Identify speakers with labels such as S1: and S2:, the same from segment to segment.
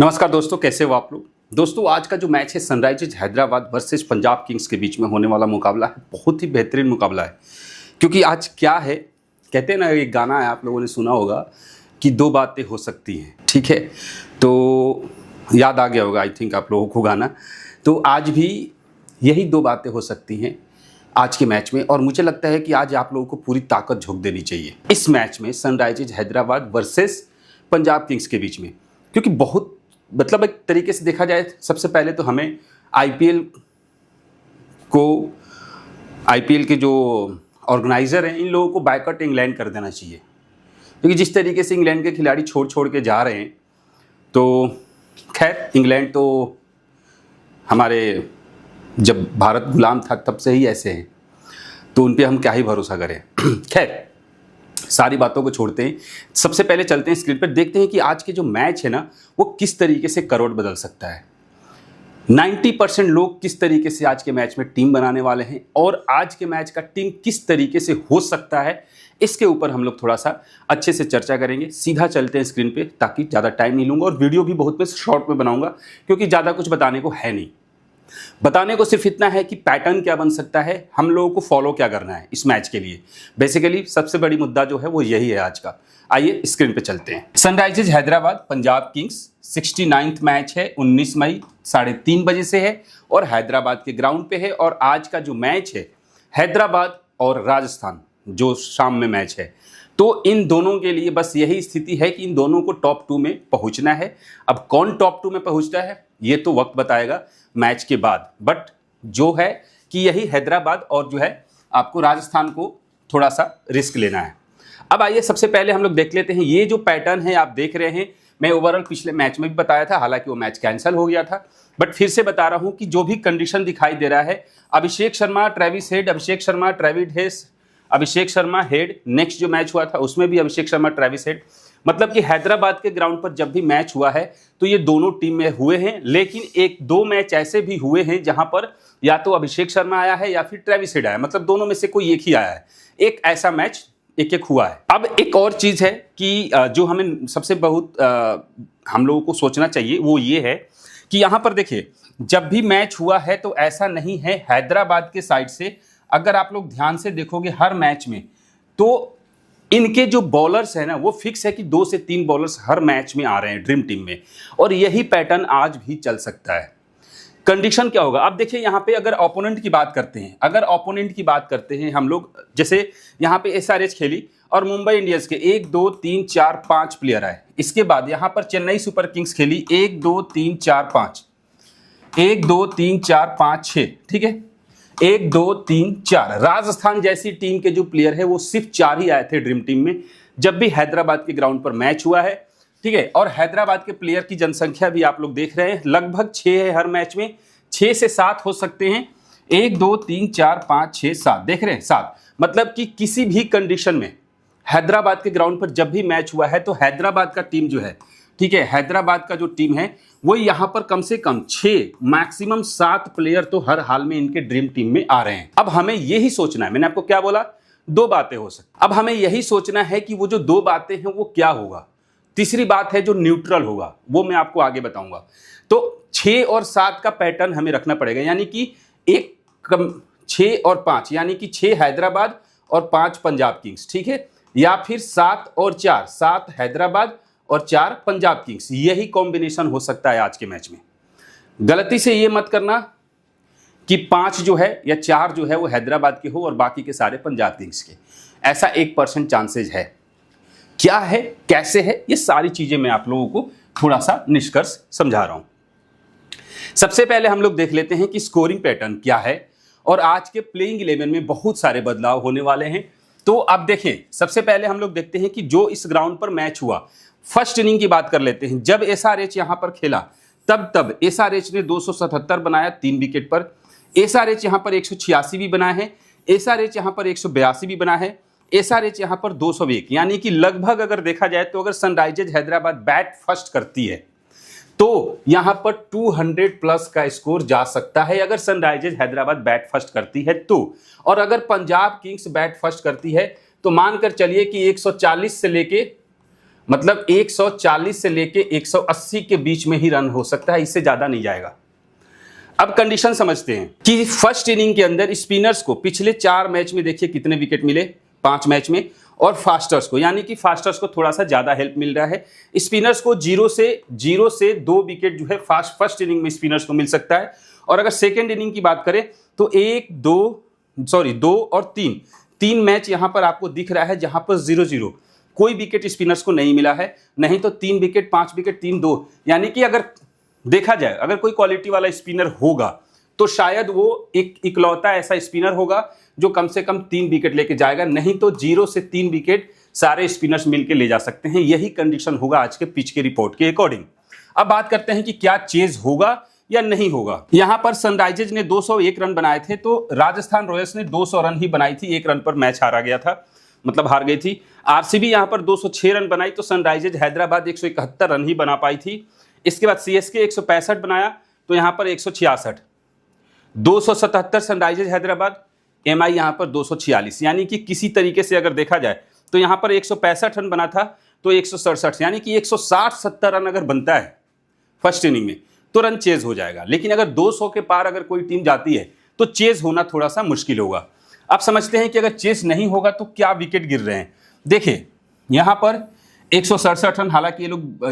S1: नमस्कार दोस्तों, कैसे हो आप लोग। दोस्तों, आज का जो मैच है Sunrisers Hyderabad versus Punjab Kings के बीच में होने वाला मुकाबला है। बहुत ही बेहतरीन मुकाबला है, क्योंकि आज क्या है, कहते हैं ना, एक गाना है, आप लोगों ने सुना होगा कि दो बातें हो सकती हैं। ठीक है, तो याद आ गया होगा आई थिंक आप लोगों को गाना। तो आज भी यही दो बातें हो सकती हैं आज के मैच में, और मुझे लगता है कि आज आप लोगों को पूरी ताकत झोंक देनी चाहिए इस मैच में, Sunrisers Hyderabad versus Punjab Kings के बीच में। क्योंकि बहुत मतलब एक तरीके से देखा जाए, सबसे पहले तो हमें आईपीएल के जो ऑर्गेनाइज़र हैं, इन लोगों को बायकॉट इंग्लैंड कर देना चाहिए। क्योंकि जिस तरीके से इंग्लैंड के खिलाड़ी छोड़ के जा रहे हैं, तो खैर इंग्लैंड तो हमारे जब भारत गुलाम था तब से ही ऐसे हैं, तो उन पर हम क्या ही भरोसा करें। खैर सारी बातों को छोड़ते हैं, सबसे पहले चलते हैं स्क्रीन पर, देखते हैं कि आज के जो मैच है ना, वो किस तरीके से करोड़ बदल सकता है। 90% लोग किस तरीके से आज के मैच में टीम बनाने वाले हैं, और आज के मैच का टीम किस तरीके से हो सकता है, इसके ऊपर हम लोग थोड़ा सा अच्छे से चर्चा करेंगे। सीधा चलते हैं स्क्रीन पे, ताकि ज़्यादा टाइम नहीं लूँगा, और वीडियो भी बहुत मैं शॉर्ट में बनाऊंगा, क्योंकि ज़्यादा कुछ बताने को है नहीं। बताने को सिर्फ इतना है कि पैटर्न क्या बन सकता है, हम लोगों को फॉलो क्या करना है इस मैच के लिए। बेसिकली सबसे बड़ी मुद्दा जो है वो यही है आज का। आइए स्क्रीन पे चलते हैं। Sunrisers Hyderabad Punjab Kings 69th match है, 19 मई 3:30 बजे से है, और हैदराबाद के ग्राउंड पे है। और आज का जो मैच है हैदराबाद और राजस्थान, जो शाम में मैच है, तो इन दोनों के लिए बस यही स्थिति है कि इन दोनों को टॉप 2 में पहुंचना है। अब कौन टॉप 2 में पहुंचता है ये तो वक्त बताएगा मैच के बाद, बट जो है कि यही हैदराबाद और जो है आपको राजस्थान को थोड़ा सा रिस्क लेना है। अब आइए सबसे पहले हम लोग देख लेते हैं ये जो पैटर्न है आप देख रहे हैं। मैं ओवरऑल पिछले मैच में भी बताया था, हालांकि वो मैच कैंसिल हो गया था, बट फिर से बता रहा हूं कि जो भी कंडीशन दिखाई दे रहा है, Abhishek Sharma Travis head, Abhishek Sharma ट्रेविड हेस, Abhishek Sharma head. Next जो मैच हुआ था उसमें भी अभिषेक शर्मा ट्रेविस हेड। मतलब कि हैदराबाद के ग्राउंड पर जब भी मैच हुआ है तो ये दोनों टीम में हुए हैं, लेकिन एक दो मैच ऐसे भी हुए हैं जहां पर या तो अभिषेक शर्मा आया है या फिर ट्रेविस हेड आया, मतलब दोनों में से कोई एक ही आया है। एक ऐसा मैच एक हुआ है। अब एक और चीज है कि जो हमें सबसे बहुत हम लोगों को सोचना चाहिए वो ये है कि यहां पर देखिए, जब भी मैच हुआ है तो ऐसा नहीं है हैदराबाद के साइड से, अगर आप लोग ध्यान से देखोगे हर मैच में, तो इनके जो बॉलर्स है ना, वो फिक्स है कि 2 से 3 बॉलर्स हर मैच में आ रहे हैं ड्रीम टीम में, और यही पैटर्न आज भी चल सकता है। कंडीशन क्या होगा, अब देखिए यहाँ पे अगर ओपोनेंट की बात करते हैं, हम लोग जैसे यहाँ पे एसआरएच खेली और मुंबई इंडियंस के 1 2 3 4 5 प्लेयर आए। इसके बाद यहाँ पर चेन्नई सुपर किंग्स खेली 1 2 3 4 5, 1 2 3 4 5 6, ठीक है, 1 2 3 4। राजस्थान जैसी टीम के जो प्लेयर है वो सिर्फ 4 ही आए थे ड्रीम टीम में जब भी हैदराबाद के ग्राउंड पर मैच हुआ है, ठीक है। और हैदराबाद के प्लेयर की जनसंख्या भी आप लोग देख रहे हैं, लगभग 6 है हर मैच में, 6 से 7 हो सकते हैं। 1 2 3 4 5 6 7, देख रहे हैं 7। मतलब कि किसी भी कंडीशन में हैदराबाद के ग्राउंड पर जब भी मैच हुआ है तो हैदराबाद का टीम जो है, ठीक है, हैदराबाद का जो टीम है वो यहां पर कम से कम 6 मैक्सिमम 7 प्लेयर तो हर हाल में इनके ड्रीम टीम में आ रहे हैं। अब हमें यही सोचना है, मैंने आपको क्या बोला, दो बातें हो सकती। अब हमें यही सोचना है कि वो जो दो बातें हैं वो क्या होगा। तीसरी बात है जो न्यूट्रल होगा, वो मैं आपको आगे बताऊंगा। तो 6 और 7 का पैटर्न हमें रखना पड़ेगा, यानी कि 6 और 5, यानी कि 6 हैदराबाद और 5 पंजाब किंग्स, ठीक है, या फिर 7 और 4, 7 हैदराबाद और 4 पंजाब किंग्स। यही कॉम्बिनेशन हो सकता है आज के मैच में। गलती से ये मत करना कि 5 जो है या 4 जो है वो हैदराबाद के हो और बाकी के सारे पंजाब किंग्स के। ऐसा 1% चांसेज है। क्या है, कैसे है, ये सारी चीजें मैं आप लोगों को थोड़ा सा निष्कर्ष समझा रहा हूं। सबसे पहले हम लोग देख लेते हैं कि स्कोरिंग पैटर्न क्या है, और आज के प्लेइंग 11 में बहुत सारे बदलाव होने वाले हैं। तो अब देखें, सबसे पहले हम लोग देखते हैं कि जो इस ग्राउंड पर मैच हुआ, फर्स्ट इनिंग की बात कर लेते हैं। जब एसआरएच यहां पर खेला तब एसआरएच ने 277 बनाया 3 विकेट पर। एसआरएच यहां पर 186 भी बना है, एसआरएच यहां पर 182 भी बना है, एसआरएच यहां पर 201, यानी कि लगभग अगर देखा जाए तो अगर सनराइजर्स हैदराबाद बैट फर्स्ट करती है तो यहां पर 200 प्लस का स्कोर जा सकता है, अगर सनराइजर्स हैदराबाद बैट फर्स्ट करती है तो। और अगर पंजाब किंग्स बैट फर्स्ट करती है तो मानकर चलिए कि 140 से लेके मतलब 140 से लेके 180 के बीच में ही रन हो सकता है, इससे ज्यादा नहीं जाएगा। अब कंडीशन समझते हैं कि फर्स्ट इनिंग के अंदर स्पिनर्स को पिछले 4 मैच में देखिए कितने विकेट मिले, 5 मैच में, और फास्टर्स को, यानी कि फास्टर्स को थोड़ा सा ज्यादा हेल्प मिल रहा है। स्पिनर्स को 0 से 2 विकेट जो है फर्स्ट इनिंग में स्पिनर्स को मिल सकता है। और अगर सेकेंड इनिंग की बात करें तो 2 और 3 मैच यहां पर आपको दिख रहा है जहां पर 0-0 कोई विकेट स्पिनर्स को नहीं मिला है, नहीं तो 3 विकेट, 5 विकेट, 3-2, यानी कि अगर देखा जाए अगर कोई क्वालिटी वाला स्पिनर होगा तो शायद वो एक इकलौता ऐसा स्पिनर होगा जो कम से कम 3 विकेट लेके जाएगा, नहीं तो 0 से 3 विकेट सारे स्पिनर्स मिलकर ले जा सकते हैं। यही कंडीशन होगा आज के पिच के रिपोर्ट के अकॉर्डिंग। अब बात करते हैं कि क्या चेज होगा या नहीं होगा। यहां पर सनराइजर्स ने 201 रन बनाए थे, तो राजस्थान रॉयल्स ने 200 रन ही बनाई थी, 1 रन पर मैच हारा गया था, मतलब हार गई थी। आरसीबी यहां पर 206 रन बनाई, तो सनराइजर्स हैदराबाद 171 रन ही बना पाई थी। इसके बाद सीएसके 165 बनाया, तो यहां पर 166, 277 सनराइजर्स हैदराबाद, एमआई यहां पर 246, यानी कि किसी तरीके से अगर देखा जाए तो यहां पर 165 रन बना था, तो 167, यानी कि 160-70 रन अगर बनता है फर्स्ट इनिंग में तो रन चेज हो जाएगा। लेकिन अगर 200 के पार अगर कोई टीम जाती है तो चेज होना थोड़ा सा मुश्किल होगा। अब समझते हैं कि अगर चेज नहीं होगा तो क्या विकेट गिर रहे हैं। देखिए यहां पर 167 रन, हालांकि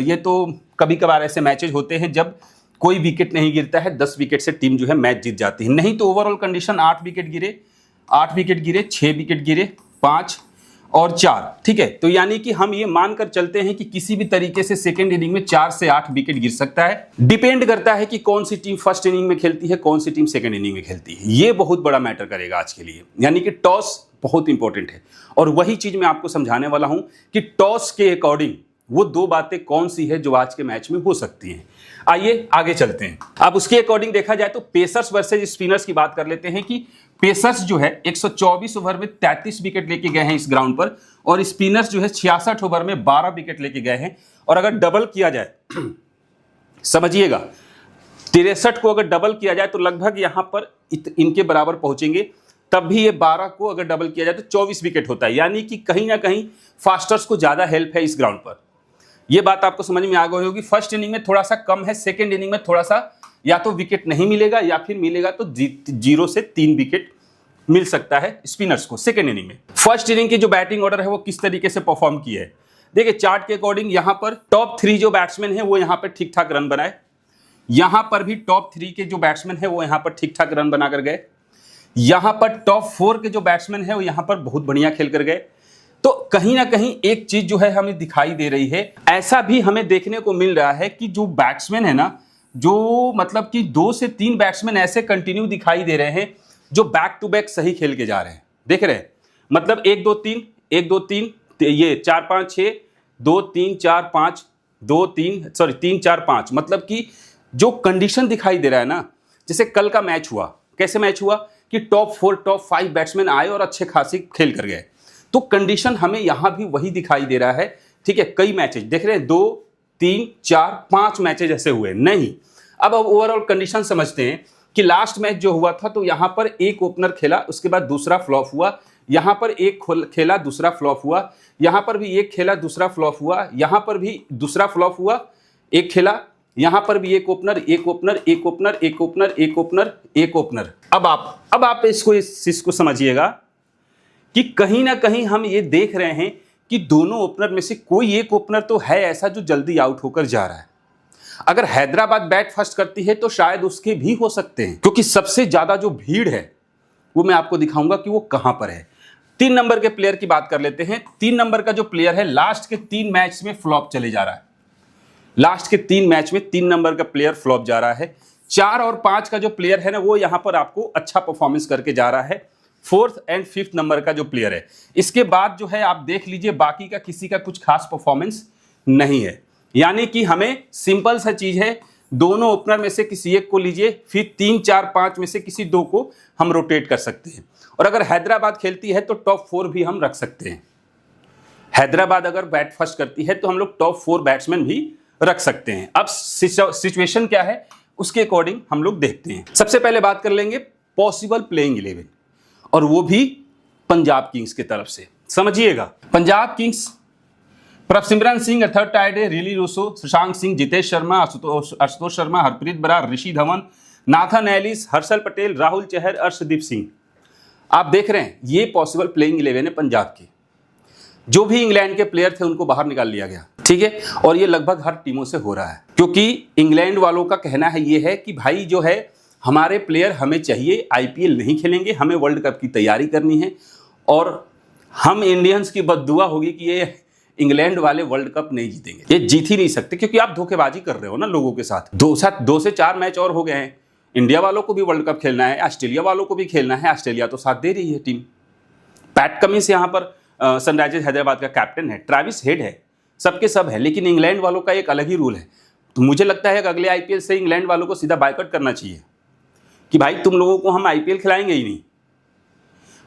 S1: ये तो कभी कभार ऐसे मैचेज होते हैं जब कोई विकेट नहीं गिरता है, 10 विकेट से टीम जो है मैच जीत जाती है, नहीं तो ओवरऑल कंडीशन 8 विकेट गिरे, 6 विकेट गिरे, 5 और 4, ठीक है। तो यानी कि हम ये मानकर चलते हैं कि किसी भी तरीके से सेकेंड इनिंग में 4 से 8 विकेट गिर सकता है। डिपेंड करता है कि कौन सी टीम फर्स्ट इनिंग में खेलती है, कौन सी टीम सेकेंड इनिंग में खेलती है, ये बहुत बड़ा मैटर करेगा आज के लिए। यानी कि टॉस बहुत इंपॉर्टेंट है, और वही चीज मैं आपको समझाने वाला हूं कि टॉस के अकॉर्डिंग वो 2 बातें कौन सी है जो आज के मैच में हो सकती हैं। आइए आगे चलते हैं। अब उसके अकॉर्डिंग देखा जाए तो पेसर्स वर्सेज स्पिनर्स की बात कर लेते हैं कि पेसर्स जो है 124 ओवर में 33 विकेट लेके गए हैं इस ग्राउंड पर, और स्पिनर्स जो है 66 ओवर में 12 विकेट लेके गए हैं। और अगर डबल किया जाए समझिएगा 63 को अगर डबल किया जाए तो लगभग यहां पर इनके बराबर पहुंचेंगे, तब भी ये 12 को अगर डबल किया जाए तो 24 विकेट होता है। यानी कि कहीं ना कहीं फास्टर्स को ज्यादा हेल्प है इस ग्राउंड पर। यह बात आपको समझ में आ गई होगी। फर्स्ट इनिंग में थोड़ा सा कम है, सेकेंड इनिंग में थोड़ा सा या तो विकेट नहीं मिलेगा या फिर मिलेगा तो 0 से 3 विकेट मिल सकता है स्पिनर्स को सेकेंड इनिंग में। फर्स्ट इनिंग की जो बैटिंग ऑर्डर है वो किस तरीके से परफॉर्म किया है, देखिए चार्ट के अकॉर्डिंग यहां पर टॉप 3 जो बैट्समैन है वो यहां पर ठीक ठाक रन बनाए, यहां पर भी टॉप 3 के जो बैट्समैन है वो यहां पर ठीक ठाक रन बनाकर गए, यहां पर टॉप 4 के जो बैट्समैन है वो यहां पर बहुत बढ़िया खेल कर गए। तो कहीं ना कहीं एक चीज जो है हमें दिखाई दे रही है, ऐसा भी हमें देखने को मिल रहा है कि जो बैट्समैन है ना, जो मतलब कि 2 से 3 बैट्समैन ऐसे कंटिन्यू दिखाई दे रहे हैं जो बैक टू बैक सही खेल के जा रहे हैं, देख रहे हैं, मतलब 1-2-3 1-2-3 ये 4-5-6 2-3-4-5 3-4-5, मतलब कि जो कंडीशन दिखाई दे रहा है ना, जैसे कल का मैच हुआ, कैसे मैच हुआ कि टॉप 4 टॉप 5 बैट्समैन आए और अच्छे खासी खेल कर गए, तो कंडीशन हमें यहां भी वही दिखाई दे रहा है। ठीक है, कई मैचेज देख रहे हैं, 2 3 4 5 मैचेज ऐसे हुए नहीं। अब ओवरऑल कंडीशन समझते हैं कि लास्ट मैच जो हुआ था तो यहां पर एक ओपनर खेला, उसके बाद दूसरा फ्लॉप हुआ, यहां पर एक खेला दूसरा फ्लॉप हुआ, यहां पर भी एक खेला दूसरा फ्लॉप हुआ, यहां पर भी दूसरा फ्लॉप हुआ, एक खेला, यहां पर भी एक ओपनर एक ओपनर एक ओपनर एक ओपनर एक ओपनर एक ओपनर। अब आप इसको समझिएगा कि कहीं ना कहीं हम ये देख रहे हैं कि दोनों ओपनर में से कोई एक ओपनर तो है ऐसा जो जल्दी आउट होकर जा रहा है। अगर हैदराबाद बैट फर्स्ट करती है तो शायद उसके भी हो सकते हैं, क्योंकि सबसे ज्यादा जो भीड़ है वो मैं आपको दिखाऊंगा कि वो कहां पर है। 3 नंबर के प्लेयर की बात कर लेते हैं। 3 नंबर का जो प्लेयर है लास्ट के 3 मैच में फ्लॉप चले जा रहा है, लास्ट के 3 मैच में 3 नंबर का प्लेयर फ्लॉप जा रहा है। 4 और 5 का जो प्लेयर है ना वो यहां पर आपको अच्छा परफॉर्मेंस करके जा रहा है। 4th एंड 5th नंबर का जो प्लेयर है, इसके बाद जो है आप देख लीजिए बाकी का किसी का कुछ खास परफॉर्मेंस नहीं है। यानी कि हमें सिंपल सा चीज है, दोनों ओपनर में से किसी एक को लीजिए, फिर 3 4 5 में से किसी 2 को हम रोटेट कर सकते हैं। और अगर हैदराबाद खेलती है तो टॉप 4 भी हम रख सकते हैं। हैदराबाद अगर बैट फर्स्ट करती है तो हम लोग टॉप 4 बैट्समैन भी रख सकते हैं। अब सिचुएशन क्या है उसके अकॉर्डिंग हम लोग देखते हैं। सबसे पहले बात कर लेंगे पॉसिबल प्लेइंग 11, और वो भी पंजाब किंग्स की तरफ से। समझिएगा, पंजाब किंग्स प्रभसिमरन सिंह, थर्ड टाइड है Rilee Rossouw, Shashank Singh, Jitesh Sharma, Ashutosh Sharma, Harpreet Brar, Rishi Dhawan, Nathan Ellis, Harshal Patel, Rahul Chahar, Arshdeep Singh. आप देख रहे हैं ये पॉसिबल प्लेइंग 11 है पंजाब की। जो भी इंग्लैंड के प्लेयर थे उनको बाहर निकाल लिया गया, ठीक है। और ये लगभग हर टीमों से हो रहा है, क्योंकि इंग्लैंड वालों का कहना है ये है कि भाई जो है हमारे प्लेयर हमें चाहिए, आईपीएल नहीं खेलेंगे, हमें वर्ल्ड कप की तैयारी करनी है और हम इंडियंस की बद्दुआ होगी कि ये इंग्लैंड वाले वर्ल्ड कप नहीं जीतेंगे। ये जीत ही नहीं सकते, क्योंकि आप धोखेबाजी कर रहे हो ना लोगों के साथ। 2 से 4 मैच और हो गए हैं। इंडिया वालों को भी वर्ल्ड कप खेलना है, ऑस्ट्रेलिया वालों को भी खेलना है। ऑस्ट्रेलिया तो साथ दे रही है टीम। पैट कमिंस यहाँ पर सनराइजर्स हैदराबाद का कैप्टन है, ट्रेविस हेड है, सबके सब है। लेकिन इंग्लैंड वालों का एक अलग ही रूल है। तो मुझे लगता है कि अगले आईपीएल से इंग्लैंड वालों को सीधा बायकॉट करना चाहिए कि भाई तुम लोगों को हम आईपीएल खिलाएंगे ही नहीं।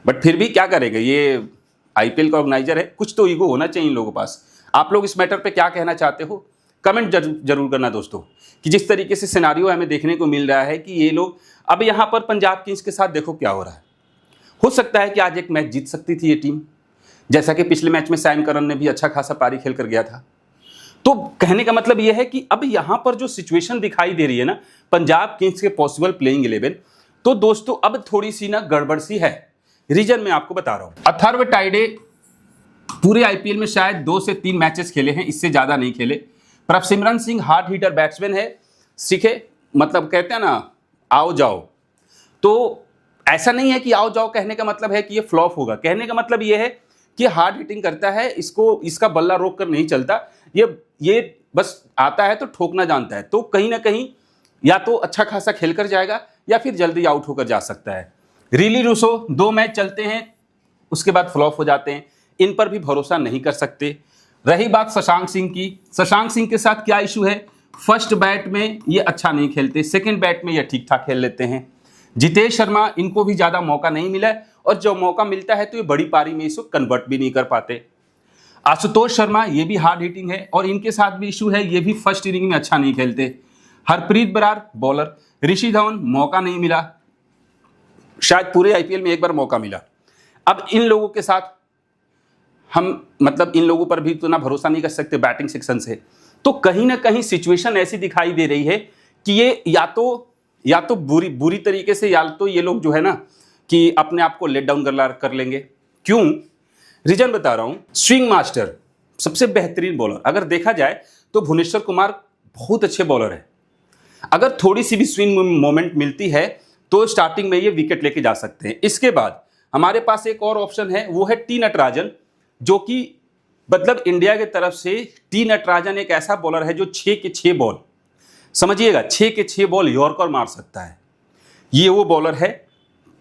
S1: बट फिर भी क्या करेंगे, ये आईपीएल का ऑर्गेनाइजर है, कुछ तो ईगो होना चाहिए इन लोगों के पास। आप लोग इस मैटर पे क्या कहना चाहते हो कमेंट जरूर करना दोस्तों, कि जिस तरीके से सिनारियो हमें देखने को मिल रहा है कि ये लोग अब यहाँ पर पंजाब किंग्स के साथ देखो क्या हो रहा है। हो सकता है कि आज एक मैच जीत सकती थी ये टीम, जैसा कि पिछले मैच में सैम करन ने भी अच्छा खासा पारी खेल कर गया था। तो कहने का मतलब यह है कि अब यहाँ पर जो सिचुएशन दिखाई दे रही है ना पंजाब किंग्स के पॉसिबल प्लेइंग 11, तो दोस्तों अब थोड़ी सी ना गड़बड़ सी है। रीजन मैं आपको बता रहा हूँ। अथर्व टाइडे पूरे आईपीएल में शायद 2 से 3 मैचेस खेले हैं, इससे ज्यादा नहीं खेले। Prabhsimran Singh hard hitter batsman है, सीखे, मतलब कहते हैं ना आओ जाओ। तो ऐसा नहीं है कि आओ जाओ कहने का मतलब है कि ये फ्लॉप होगा। कहने का मतलब ये है कि हार्ड हिटिंग करता है, इसका बल्ला रोक कर नहीं चलता, ये बस आता है तो ठोकना जानता है। तो कहीं ना कहीं या तो अच्छा खासा खेल कर जाएगा या फिर जल्दी आउट होकर जा सकता है। रिली रूसो 2 मैच चलते हैं उसके बाद फ्लॉप हो जाते हैं, इन पर भी भरोसा नहीं कर सकते। रही बात शशांक सिंह की, शशांक सिंह के साथ क्या इशू है, फर्स्ट बैट में ये अच्छा नहीं खेलते, सेकंड बैट में ये ठीक ठाक खेल लेते हैं। जितेश शर्मा, इनको भी ज़्यादा मौका नहीं मिला और जो मौका मिलता है तो ये बड़ी पारी में इसको कन्वर्ट भी नहीं कर पाते। आशुतोष शर्मा, ये भी हार्ड हिटिंग है और इनके साथ भी इशू है, ये भी फर्स्ट इनिंग में अच्छा नहीं खेलते। हरप्रीत बरार बॉलर, ऋषि धवन मौका नहीं मिला, शायद पूरे आईपीएल में एक बार मौका मिला। अब इन लोगों के साथ हम मतलब इन लोगों पर भी तो ना भरोसा नहीं कर सकते बैटिंग सेक्शन से। तो कहीं ना कहीं सिचुएशन ऐसी दिखाई दे रही है कि ये या तो बुरी तरीके से, या तो ये लोग जो है ना कि अपने आप को लेट डाउन कर लेंगे। क्यों, रीजन बता रहा हूं। स्विंग मास्टर सबसे बेहतरीन बॉलर अगर देखा जाए तो भुवनेश्वर कुमार बहुत अच्छे बॉलर है। अगर थोड़ी सी भी स्विंग मोमेंट मिलती है तो स्टार्टिंग में ये विकेट लेके जा सकते हैं। इसके बाद हमारे पास एक और ऑप्शन है, वो है टी नटराजन, जो कि मतलब इंडिया की तरफ से टी नटराजन एक ऐसा बॉलर है जो 6 के 6 बॉल, समझिएगा 6 के 6 बॉल यॉर्कर मार सकता है। ये वो बॉलर है,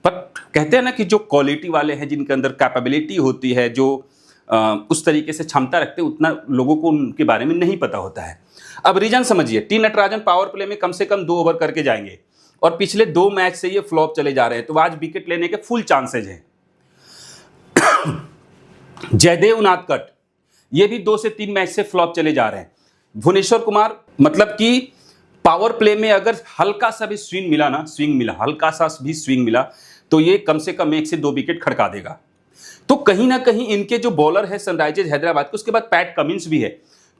S1: पर कहते हैं ना कि जो क्वालिटी वाले हैं, जिनके अंदर कैपेबिलिटी होती है, जो उस तरीके से क्षमता रखते हैं, उतना लोगों को उनके बारे में नहीं पता होता है। अब रीजन समझिए, टी नटराजन पावर प्ले में कम से कम 2 ओवर करके जाएंगे और पिछले 2 मैच से ये फ्लॉप चले जा रहे हैं, तो आज विकेट लेने के फुल चांसेज हैं। जयदेव उनादकट, ये भी 2 से 3 मैच से फ्लॉप चले जा रहे हैं। भुवनेश्वर कुमार, मतलब कि पावर प्ले में अगर हल्का सा भी हल्का सा भी स्विंग मिला तो ये कम से कम 1 से 2 विकेट खड़का देगा। तो कहीं ना कहीं इनके जो बॉलर है सनराइजर्स हैदराबाद के, उसके बाद पैट कमिंस भी है,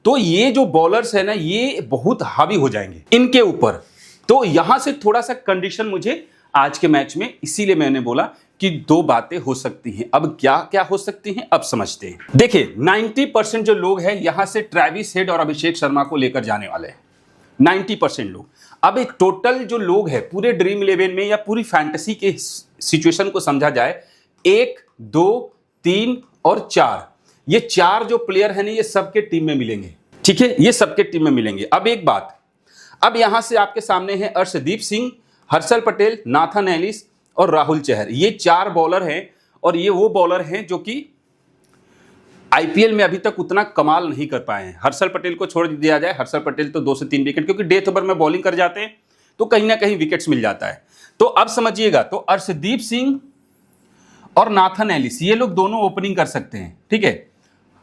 S1: तो ये जो बॉलर्स है ना ये बहुत हावी हो जाएंगे इनके ऊपर। तो यहां से थोड़ा सा कंडीशन मुझे आज के मैच में, इसीलिए मैंने बोला कि 2 बातें हो सकती हैं। अब क्या क्या हो सकती हैं अब समझते हैं। देखिए 90% जो लोग हैं यहां से ट्रेविस हेड और अभिषेक शर्मा को लेकर जाने वाले हैं, 90% लोग। अब एक टोटल जो लोग हैं पूरे ड्रीम 11 में या पूरी फैंटेसी के सिचुएशन को समझा जाए, 1, 2, 3 और 4, ये 4 जो प्लेयर हैं ना ये सबके टीम में मिलेंगे, ठीक है, ये सबके टीम में मिलेंगे। अब एक बात, अब यहां से आपके सामने है अर्शदीप सिंह, हर्षल पटेल, नाथन एलिस और राहुल चहर, ये 4 बॉलर हैं और ये वो बॉलर हैं जो कि आईपीएल में अभी तक उतना कमाल नहीं कर पाए हैं। हर्षल पटेल को छोड़ दिया जाए, हर्षल पटेल तो 2 से 3 विकेट, क्योंकि डेथ ओवर में बॉलिंग कर जाते हैं तो कहीं ना कहीं विकेट्स मिल जाता है। तो अब समझिएगा, तो अर्शदीप सिंह और नाथन एलिस, ये लोग दोनों ओपनिंग कर सकते हैं, ठीक है,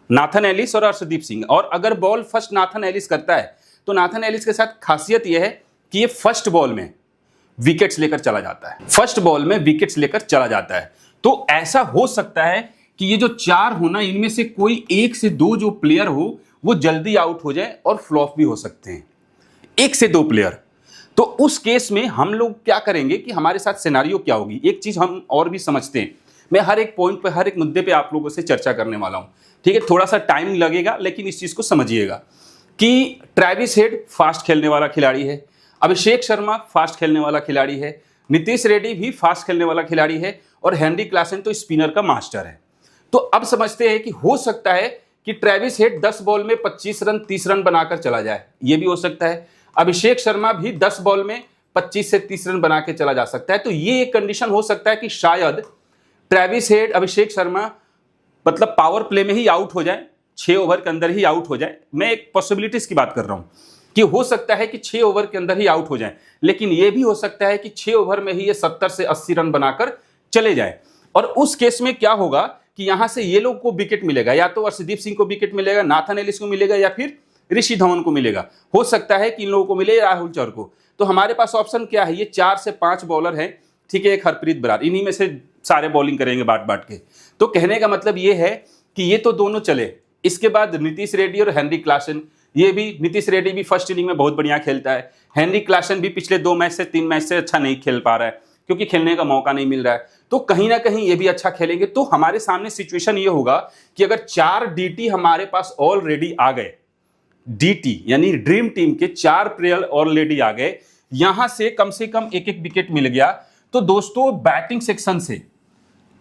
S1: नाथन एलिस और अर्शदीप सिंह। और अगर बॉल फर्स्ट नाथन एलिस करता है तो नाथन एलिस के साथ खासियत यह है कि ये फर्स्ट बॉल में विकेट्स लेकर चला जाता है, फर्स्ट बॉल में विकेट्स लेकर चला जाता है। तो ऐसा हो सकता है कि ये जो 4 हो ना, इनमें से कोई 1 से 2 जो प्लेयर हो वो जल्दी आउट हो जाए और फ्लॉप भी हो सकते हैं, 1 से 2 प्लेयर। तो उस केस में हम लोग क्या करेंगे कि हमारे साथ सिनेरियो क्या होगी, एक चीज हम और भी समझते हैं। मैं हर एक पॉइंट पे, हर एक मुद्दे पे आप लोगों से चर्चा करने वाला हूं, ठीक है। थोड़ा सा टाइम लगेगा, लेकिन इस चीज को समझिएगा कि ट्रेविस हेड फास्ट खेलने वाला खिलाड़ी है, अभिषेक शर्मा फास्ट खेलने वाला खिलाड़ी है, नीतीश रेड्डी भी फास्ट खेलने वाला खिलाड़ी है, और हेनरी क्लासन तो स्पिनर का मास्टर है। तो अब समझते हैं कि हो सकता है कि ट्रेविस हेड 10 बॉल में 25 रन 30 रन बनाकर चला जाए, ये भी हो सकता है। अभिषेक शर्मा भी 10 बॉल में 25 से 30 रन बना के चला जा सकता है। तो ये एक कंडीशन हो सकता है कि शायद ट्रेविस हेड, अभिषेक शर्मा मतलब पावर प्ले में ही आउट हो जाए, 6 ओवर के अंदर ही आउट हो जाए। मैं एक पॉसिबिलिटीज की बात कर रहा हूं कि हो सकता है कि 6 ओवर के अंदर ही आउट हो जाए, लेकिन यह भी हो सकता है कि 6 ओवर में ही ये 70 से 80 रन बनाकर चले जाए। और उस केस में क्या होगा कि यहां से ये लोग को विकेट मिलेगा, या तो अर्शदीप सिंह को विकेट मिलेगा, नाथन एलिस को मिलेगा, या फिर ऋषि धवन को मिलेगा। हो सकता है कि इन लोगों को मिले राहुल चहर को। तो हमारे पास ऑप्शन क्या है, ये 4 से 5 बॉलर हैं, ठीक है, एक हरप्रीत बरार, इन्हीं में से सारे बॉलिंग करेंगे बांट बांट के। तो कहने का मतलब ये है कि ये तो दोनों चले। इसके बाद नीतीश रेड्डी और हेनरी क्लासन, ये भी, नीतीश रेड्डी भी फर्स्ट इनिंग में बहुत बढ़िया खेलता है, हेनरी क्लासन भी पिछले 2 मैच से 3 मैच से अच्छा नहीं खेल पा रहा है क्योंकि खेलने का मौका नहीं मिल रहा है। तो कहीं ना कहीं ये भी अच्छा खेलेंगे। तो हमारे सामने सिचुएशन ये होगा कि अगर 4 डीटी हमारे पास ऑलरेडी आ गए, डीटी यानी ड्रीम टीम के 4 प्लेयर ऑलरेडी आ गए, यहां से कम एक एक विकेट मिल गया, तो दोस्तों बैटिंग सेक्शन से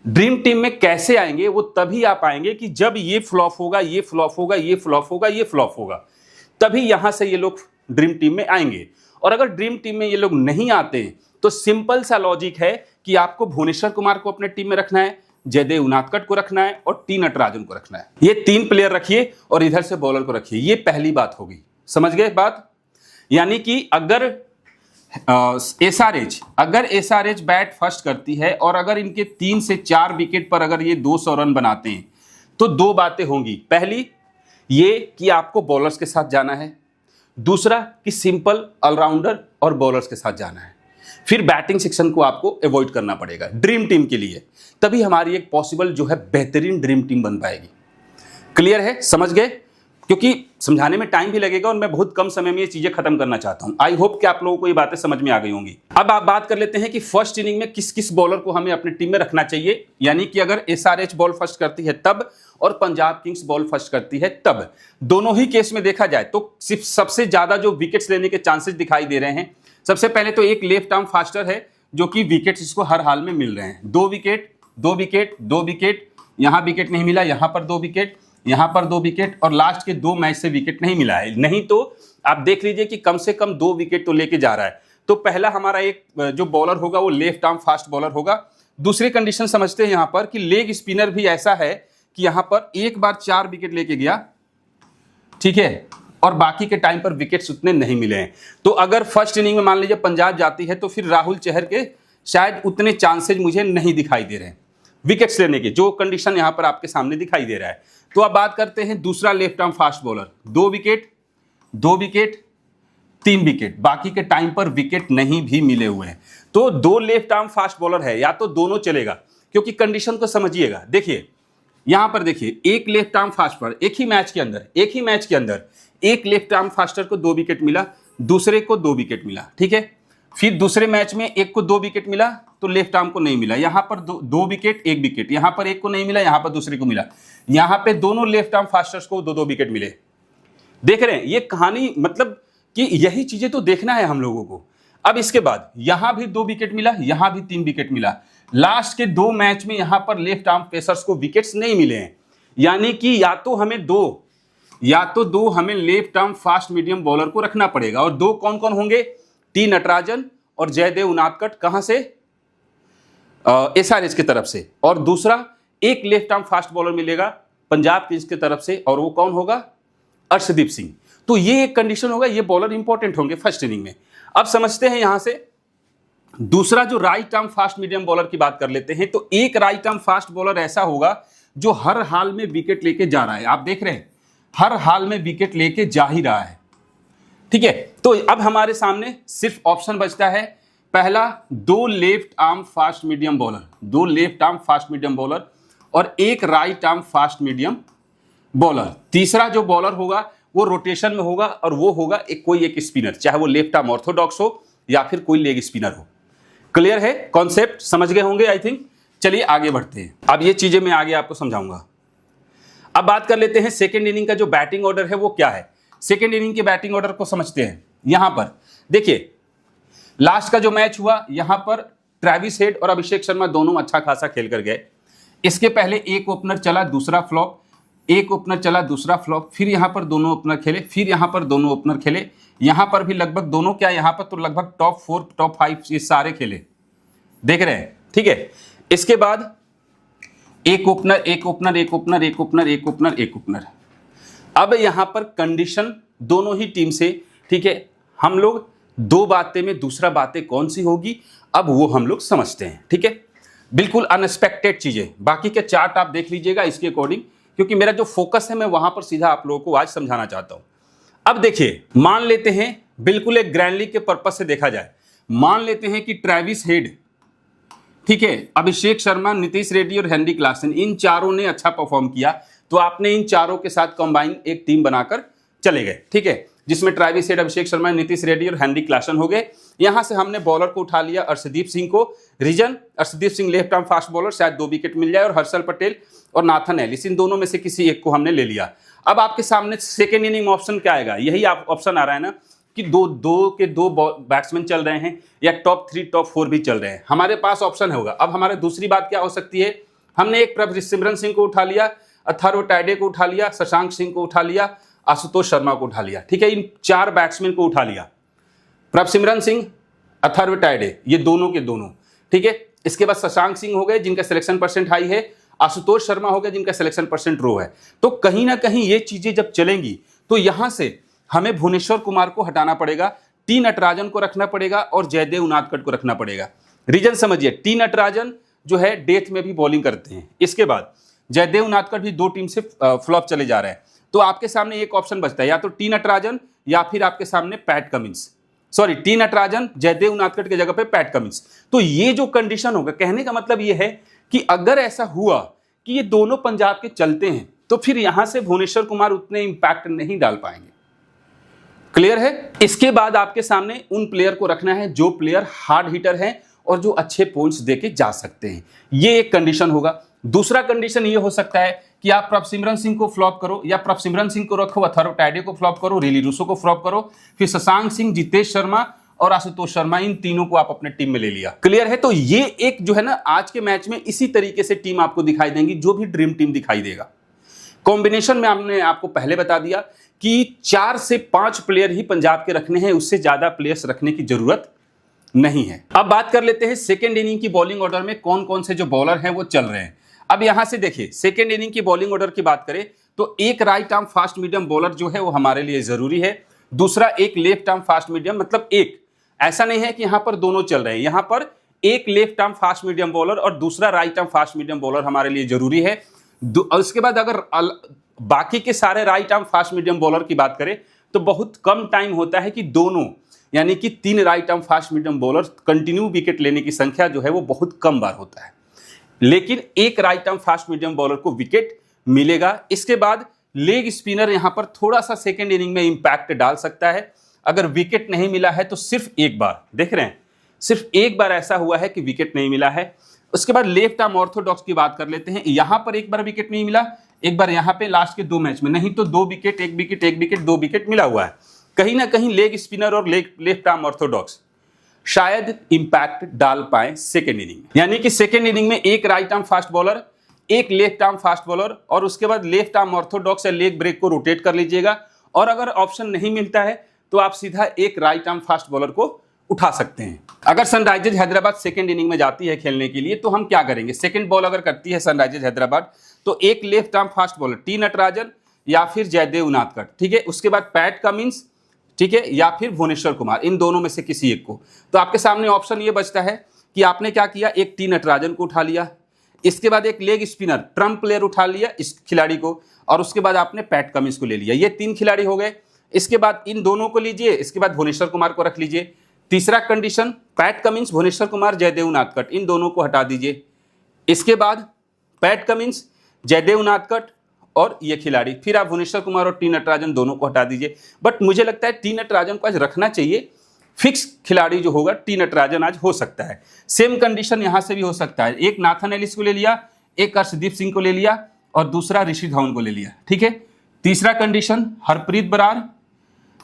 S1: ड्रीम टीम में कैसे आएंगे, वो तभी आ पाएंगे कि जब ये फ्लॉप होगा, ये फ्लॉप होगा, ये फ्लॉप होगा, ये फ्लॉप होगा, तभी यहां से ये लोग ड्रीम टीम में आएंगे। और अगर ड्रीम टीम में ये लोग नहीं आते तो सिंपल सा लॉजिक है कि आपको भुवनेश्वर कुमार को अपने टीम में रखना है, जयदेव उनादकट को रखना है और टी नटराजन को रखना है। ये 3 प्लेयर रखिए और इधर से बॉलर को रखिए। ये पहली बात होगी, समझ गए बात। यानी कि अगर एसआरएच बैट फर्स्ट करती है और अगर इनके 3 से 4 विकेट पर अगर ये 200 रन बनाते हैं तो 2 बातें होंगी। पहली ये कि आपको बॉलर्स के साथ जाना है, दूसरा कि सिंपल ऑलराउंडर और बॉलर्स के साथ जाना है। फिर बैटिंग सेक्शन को आपको अवॉइड करना पड़ेगा ड्रीम टीम के लिए, तभी हमारी एक पॉसिबल जो है बेहतरीन ड्रीम टीम बन पाएगी। क्लियर है, समझ गए? क्योंकि समझाने में टाइम भी लगेगा और मैं बहुत कम समय में ये चीजें खत्म करना चाहता हूं। आई होप कि आप लोगों को ये बातें समझ में आ गई होंगी। अब आप बात कर लेते हैं कि फर्स्ट इनिंग में किस किस बॉलर को हमें अपनी टीम में रखना चाहिए। यानी कि अगर एसआरएच बॉल फर्स्ट करती है तब और पंजाब किंग्स बॉल फर्स्ट करती है तब, दोनों ही केस में देखा जाए तो सिर्फ सबसे ज्यादा जो विकेट्स लेने के चांसेस दिखाई दे रहे हैं, सबसे पहले तो एक लेफ्ट आर्म फास्टर है जो कि विकेट्स इसको हर हाल में मिल रहे हैं। 2 विकेट 2 विकेट 2 विकेट, यहां विकेट नहीं मिला, यहां पर 2 विकेट, यहां पर 2 विकेट, और लास्ट के 2 मैच से विकेट नहीं मिला है। नहीं तो आप देख लीजिए कि कम से कम 2 विकेट तो लेके जा रहा है। तो पहला हमारा एक जो बॉलर होगा वो लेफ्ट आर्म फास्ट बॉलर होगा। दूसरी कंडीशन समझते हैं यहां पर कि लेग स्पिनर भी ऐसा है कि यहां पर एक बार 4 विकेट लेके गया, ठीक है, और बाकी के टाइम पर विकेट्स उतने नहीं मिले हैं। तो अगर फर्स्ट इनिंग में मान लीजिए पंजाब जाती है तो फिर राहुल चहर के शायद उतने चांसेज मुझे नहीं दिखाई दे रहे हैं विकेट्स लेने के, जो कंडीशन यहां पर आपके सामने दिखाई दे रहा है। तो अब बात करते हैं दूसरा left arm fast bowler, 2 wicket 2 wicket 3 wicket, बाकी के टाइम पर विकेट नहीं भी मिले हुए हैं। तो 2 लेफ्ट आर्म फास्ट बॉलर है, या तो दोनों चलेगा, क्योंकि कंडीशन को समझिएगा। देखिए यहां पर देखिए, एक लेफ्ट आर्म फास्ट बॉलर एक ही मैच के अंदर एक लेफ्ट आर्म फास्टर को 2 विकेट मिला, दूसरे को 2 विकेट मिला, ठीक है। फिर दूसरे मैच में एक को 2 विकेट मिला तो लेफ्ट आर्म को नहीं मिला, यहां पर 2 विकेट 1 विकेट, यहां पर एक को नहीं मिला, यहां पर दूसरे को मिला, यहां पे दोनों लेफ्ट आर्म फास्टर्स को 2-2 विकेट मिले। देख रहे हैं ये कहानी, मतलब कि यही चीजें तो देखना है हम लोगों को। अब इसके बाद यहां भी 2 विकेट मिला, यहां भी 3 विकेट मिला, लास्ट के 2 मैच में यहां पर लेफ्ट आर्म पेसर्स को विकेट्स नहीं मिले हैं। यानी कि या तो दो हमें left arm fast medium bowler को रखना पड़ेगा, और 2 कौन कौन होंगे, टी नटराजन और जयदेव उनादकट, कहां से, एसआरएच की तरफ से, और दूसरा एक लेफ्ट आर्म फास्ट बॉलर मिलेगा पंजाब किंग्स की तरफ से, और वो कौन होगा, अर्शदीप सिंह। तो ये एक कंडीशन होगा, ये बॉलर इंपॉर्टेंट होंगे फर्स्ट इनिंग में। अब समझते हैं यहां से दूसरा जो right arm fast medium bowler की बात कर लेते हैं। तो एक राइट आर्म फास्ट बॉलर ऐसा होगा जो हर हाल में विकेट लेके जा रहा है, आप देख रहे हैं हर हाल में विकेट लेके जा ही रहा है, ठीक है। तो अब हमारे सामने सिर्फ ऑप्शन बचता है, पहला 2 left arm fast medium bowler, 2 left arm fast medium bowler और एक right arm fast medium bowler. तीसरा जो बॉलर होगा वो रोटेशन में होगा और वो होगा कोई एक स्पिनर, चाहे वो लेफ्ट आर्म ऑर्थोडॉक्स हो या फिर कोई लेग स्पिनर हो। क्लियर है? कॉन्सेप्ट समझ गए होंगे आई थिंक। चलिए आगे बढ़ते हैं। अब ये चीजें मैं आगे आपको समझाऊंगा। अब बात कर लेते हैं सेकेंड इनिंग का जो बैटिंग ऑर्डर है वो क्या है। सेकेंड इनिंग के बैटिंग ऑर्डर को समझते हैं। यहां पर देखिए, लास्ट का जो मैच हुआ यहां पर ट्रेविस हेड और अभिषेक शर्मा दोनों अच्छा खासा खेल कर गए। इसके पहले एक ओपनर चला, दूसरा फ्लॉप, एक ओपनर चला, दूसरा फ्लॉप, फिर यहां पर दोनों ओपनर खेले, फिर यहां पर दोनों ओपनर खेले, यहां पर भी लगभग दोनों, क्या यहां पर तो लगभग टॉप 4 टॉप 5 ये सारे खेले, देख रहे हैं, ठीक है। इसके बाद एक ओपनर, एक ओपनर, एक ओपनर, एक ओपनर, एक ओपनर, एक ओपनर। अब यहां पर कंडीशन दोनों ही टीम से, ठीक है, हम लोग दो बातें में दूसरा बातें कौन सी होगी अब वो हम लोग समझते हैं, ठीक है। बिल्कुल अनएक्सपेक्टेड चीजें, बाकी के चार्ट आप देख लीजिएगा इसके अकॉर्डिंग, क्योंकि मेरा जो फोकस है मैं वहां पर सीधा आप लोगों को आज समझाना चाहता हूं। अब देखिए, मान लेते हैं बिल्कुल एक ग्रैंड लीग के पर्पज से देखा जाए, मान लेते हैं कि ट्रेविस हेड, ठीक है, अभिषेक शर्मा, नीतीश रेड्डी और हेनरी क्लासन, इन चारों ने अच्छा परफॉर्म किया, तो आपने इन चारों के साथ कंबाइन एक टीम बनाकर चले गए, ठीक है, जिसमें ट्रेविस हेड, अभिषेक शर्मा, नीतीश रेड्डी और हेनरी क्लासन हो गए। यहां से हमने बॉलर को उठा लिया अर्शदीप सिंह को, reason Arshdeep Singh left arm fast bowler, शायद 2 विकेट मिल जाए, और हर्षल पटेल और नाथन एलिस, इन दोनों में से किसी एक को हमने ले लिया। अब आपके सामने सेकेंड इनिंग ऑप्शन क्या आएगा, यही आप ऑप्शन आ रहा है ना कि दो बैट्समैन चल रहे हैं या टॉप 3 टॉप 4 भी चल रहे हैं, हमारे पास ऑप्शन होगा। अब हमारे दूसरी बात क्या हो सकती है, हमने एक प्रभसिमरन सिंह को उठा लिया, अथर्व टाइडे को उठा लिया, शशांक सिंह को उठा लिया, आशुतोष शर्मा को उठा लिया, ठीक है, इन 4 बैट्समैन को उठा लिया, प्रभसिमरन सिंह, अथर्व टाइडे, ये दोनों के दोनों, ठीक है। इसके बाद शशांक सिंह हो गए जिनका सिलेक्शन परसेंट हाई है, आशुतोष शर्मा हो गए जिनका सिलेक्शन परसेंट लो है। तो कहीं ना कहीं ये चीजें जब चलेंगी तो यहां से हमें भुवनेश्वर कुमार को हटाना पड़ेगा, टी नटराजन को रखना पड़ेगा और जयदेव उनादकट को रखना पड़ेगा। रीजन समझिए, टी नटराजन जो है डेथ में भी बॉलिंग करते हैं, इसके बाद जयदेव उनादकट भी 2 टीम से फ्लॉप चले जा रहे हैं, तो आपके सामने एक ऑप्शन बचता है, या तो टी नटराजन या फिर आपके सामने Pat Cummins, sorry T Natarajan Jaydev Unadkat की जगह पे पैट कमिंस। तो ये जो कंडीशन होगा, कहने का मतलब ये है कि अगर ऐसा हुआ कि ये दोनों पंजाब के चलते हैं तो फिर यहां से भुवनेश्वर कुमार उतने इंपैक्ट नहीं डाल पाएंगे। क्लियर है? इसके बाद आपके सामने उन प्लेयर को रखना है जो प्लेयर हार्ड हिटर हैं और जो अच्छे पॉइंट्स देके जा सकते हैं, ये एक कंडीशन होगा। दूसरा कंडीशन ये हो सकता है कि आप प्रभसिमरन सिंह को फ्लॉप करो, या प्रभसिमरन सिंह को रखो, अथर्व टाइडे को फ्लॉप करो, रिली रूसो को फ्लॉप करो, फिर शशांक सिंह, जितेश शर्मा और आशुतोष शर्मा, इन तीनों को आप अपने टीम में ले लिया। क्लियर है? तो ये एक जो है ना, आज के मैच में इसी तरीके से टीम आपको दिखाई देंगी, जो भी ड्रीम टीम दिखाई देगा। कॉम्बिनेशन में हमने आपको पहले बता दिया कि 4 से 5 प्लेयर ही पंजाब के रखने हैं, उससे ज्यादा प्लेयर्स रखने की जरूरत नहीं है। अब बात कर लेते हैं सेकेंड इनिंग की बॉलिंग ऑर्डर में कौन कौन से जो बॉलर हैं वो चल रहे हैं। अब यहां से देखिए, सेकेंड इनिंग की बॉलिंग ऑर्डर की बात करें तो एक right arm fast medium bowler जो है वो हमारे लिए जरूरी है, दूसरा एक लेफ्ट आर्म फास्ट मीडियम, मतलब एक, ऐसा नहीं है कि यहां पर दोनों चल रहे हैं, यहां पर एक left arm fast medium bowler और दूसरा right arm fast medium bowler हमारे लिए जरूरी है। उसके बाद अगर बाकी के सारे right arm fast medium bowler की बात करें तो बहुत कम टाइम होता है कि दोनों, यानी कि 3 right arm fast medium bowler continue wicket लेने की संख्या जो है वो बहुत कम बार होता है, लेकिन एक right arm fast medium bowler को विकेट मिलेगा। इसके बाद लेग स्पिनर यहां पर थोड़ा सा सेकेंड इनिंग में इंपैक्ट डाल सकता है। अगर विकेट नहीं मिला है तो सिर्फ एक बार, देख रहे हैं, सिर्फ एक बार ऐसा हुआ है कि विकेट नहीं मिला है। उसके बाद लेफ्ट आर्म ऑर्थोडॉक्स की बात कर लेते हैं, यहां पर एक बार विकेट नहीं मिला, एक बार यहां पे लास्ट के 2 मैच में, नहीं तो 2 विकेट, 1 विकेट, 1 विकेट, 2 विकेट मिला हुआ है। कहीं ना कहीं लेग स्पिनर और लेफ्ट आर्म ऑर्थोडॉक्स शायद इंपैक्ट डाल पाए सेकेंड इनिंग में, यानी कि सेकेंड इनिंग में एक राइट आर्म फास्ट बॉलर, एक लेफ्ट आर्म फास्ट बॉलर और उसके बाद लेफ्ट आर्म ऑर्थोडॉक्स या लेग ब्रेक को रोटेट कर लीजिएगा। और अगर ऑप्शन नहीं मिलता है तो आप सीधा एक राइट आर्म फास्ट बॉलर को उठा सकते हैं। अगर सनराइजर्स हैदराबाद सेकेंड इनिंग में जाती है खेलने के लिए तो हम क्या करेंगे, सेकेंड बॉल अगर करती है सनराइजर्स हैदराबाद तो एक left arm fast bowler T Natarajan या फिर जयदेव उनादकट, ठीक है, उसके बाद पैट कमिंस, ठीक है, या फिर भुवनेश्वर कुमार, इन दोनों में से किसी एक को। तो आपके सामने ऑप्शन ये बचता है कि आपने क्या किया, एक टी नटराजन को उठा लिया, इसके बाद एक लेग स्पिनर ट्रम्प प्लेयर उठा लिया इस खिलाड़ी को, और उसके बाद आपने पैट कमिंस को ले लिया। ये 3 खिलाड़ी हो गए। इसके बाद इन दोनों को लीजिए, इसके बाद भुवनेश्वर कुमार को रख लीजिए। तीसरा condition, Pat Cummins, Bhuvneshwar Kumar, Jaydev Unadkat, इन दोनों को हटा दीजिए। इसके बाद पैट कमिंस, जयदेव उनादकट और ये खिलाड़ी, फिर आप भुवनेश्वर कुमार और टी नटराजन दोनों को हटा दीजिए। बट मुझे लगता है टी नटराजन को आज रखना चाहिए, फिक्स खिलाड़ी जो होगा टी नटराजन आज हो सकता है। सेम कंडीशन यहां से भी हो सकता है, एक नाथन एलिस को ले लिया, एक अर्शदीप सिंह को ले लिया और दूसरा ऋषि धवन को ले लिया, ठीक है। तीसरा condition Harpreet Brar,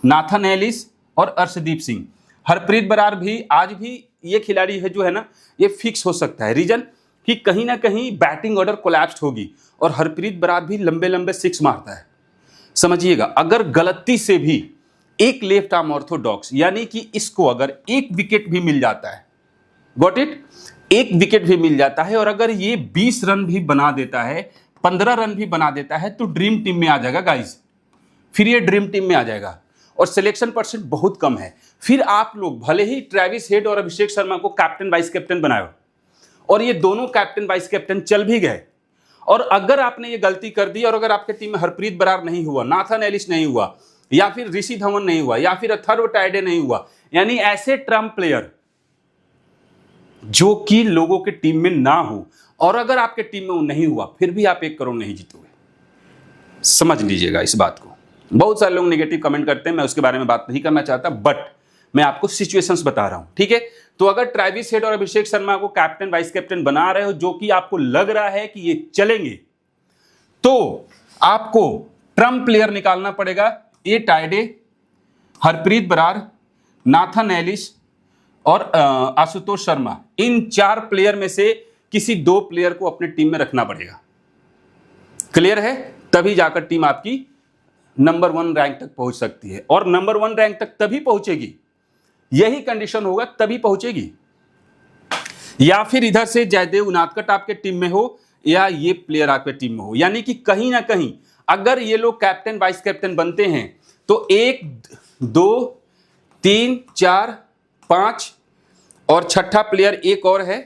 S1: Nathan Ellis और अर्शदीप सिंह। हरप्रीत बरार भी आज भी ये खिलाड़ी है जो है ना, ये फिक्स हो सकता है। रीजन कि कहीं ना कहीं बैटिंग ऑर्डर कोलैप्स होगी और हरप्रीत बरार भी लंबे लंबे सिक्स मारता है, समझिएगा। अगर गलती से भी एक लेफ्ट आर्म ऑर्थोडॉक्स यानी कि इसको अगर एक विकेट भी मिल जाता है, गॉट इट, एक विकेट भी मिल जाता है और अगर ये 20 रन भी बना देता है, 15 रन भी बना देता है, तो ड्रीम टीम में आ जाएगा गाइस। फिर ये ड्रीम टीम में आ जाएगा और सिलेक्शन परसेंट बहुत कम है। फिर आप लोग भले ही ट्रेविस हेड और अभिषेक शर्मा को कैप्टन वाइस कैप्टन बनाए और ये दोनों कैप्टन वाइस कैप्टन चल भी गए, और अगर आपने ये गलती कर दी और अगर आपके टीम में हरप्रीत बरार नहीं हुआ, नाथन एलिस नहीं हुआ, या फिर ऋषि धवन नहीं हुआ, या फिर अथर्व टाइडे नहीं हुआ, यानी ऐसे ट्रम्प प्लेयर जो कि लोगों के टीम में ना हो, और अगर आपके टीम में वो नहीं हुआ, फिर भी आप 1 करोड़ नहीं जीतोगे। समझ लीजिएगा इस बात को। बहुत सारे लोग नेगेटिव कमेंट करते हैं, मैं उसके बारे में बात नहीं करना चाहता, बट मैं आपको सिचुएशंस बता रहा हूं, ठीक है। तो अगर ट्रेविस हेड और अभिषेक शर्मा को कैप्टन वाइस कैप्टन बना रहे हो, जो कि आपको लग रहा है कि ये चलेंगे, तो आपको ट्रम्प प्लेयर निकालना पड़ेगा। ए टाइडे, हरप्रीत बरार, नाथन एलिस और आशुतोष शर्मा, इन 4 प्लेयर में से किसी 2 प्लेयर को अपने टीम में रखना पड़ेगा। क्लियर है? तभी जाकर टीम आपकी नंबर 1 रैंक तक पहुंच सकती है, और नंबर 1 रैंक तक तभी पहुंचेगी, यही कंडीशन होगा तभी पहुंचेगी। या फिर इधर से जयदेव उनादकट आपके टीम में हो या ये प्लेयर आपके टीम में हो, यानी कि कहीं ना कहीं अगर ये लोग कैप्टन वाइस कैप्टन बनते हैं तो 1 2 3 4 5 और छठा प्लेयर एक और है,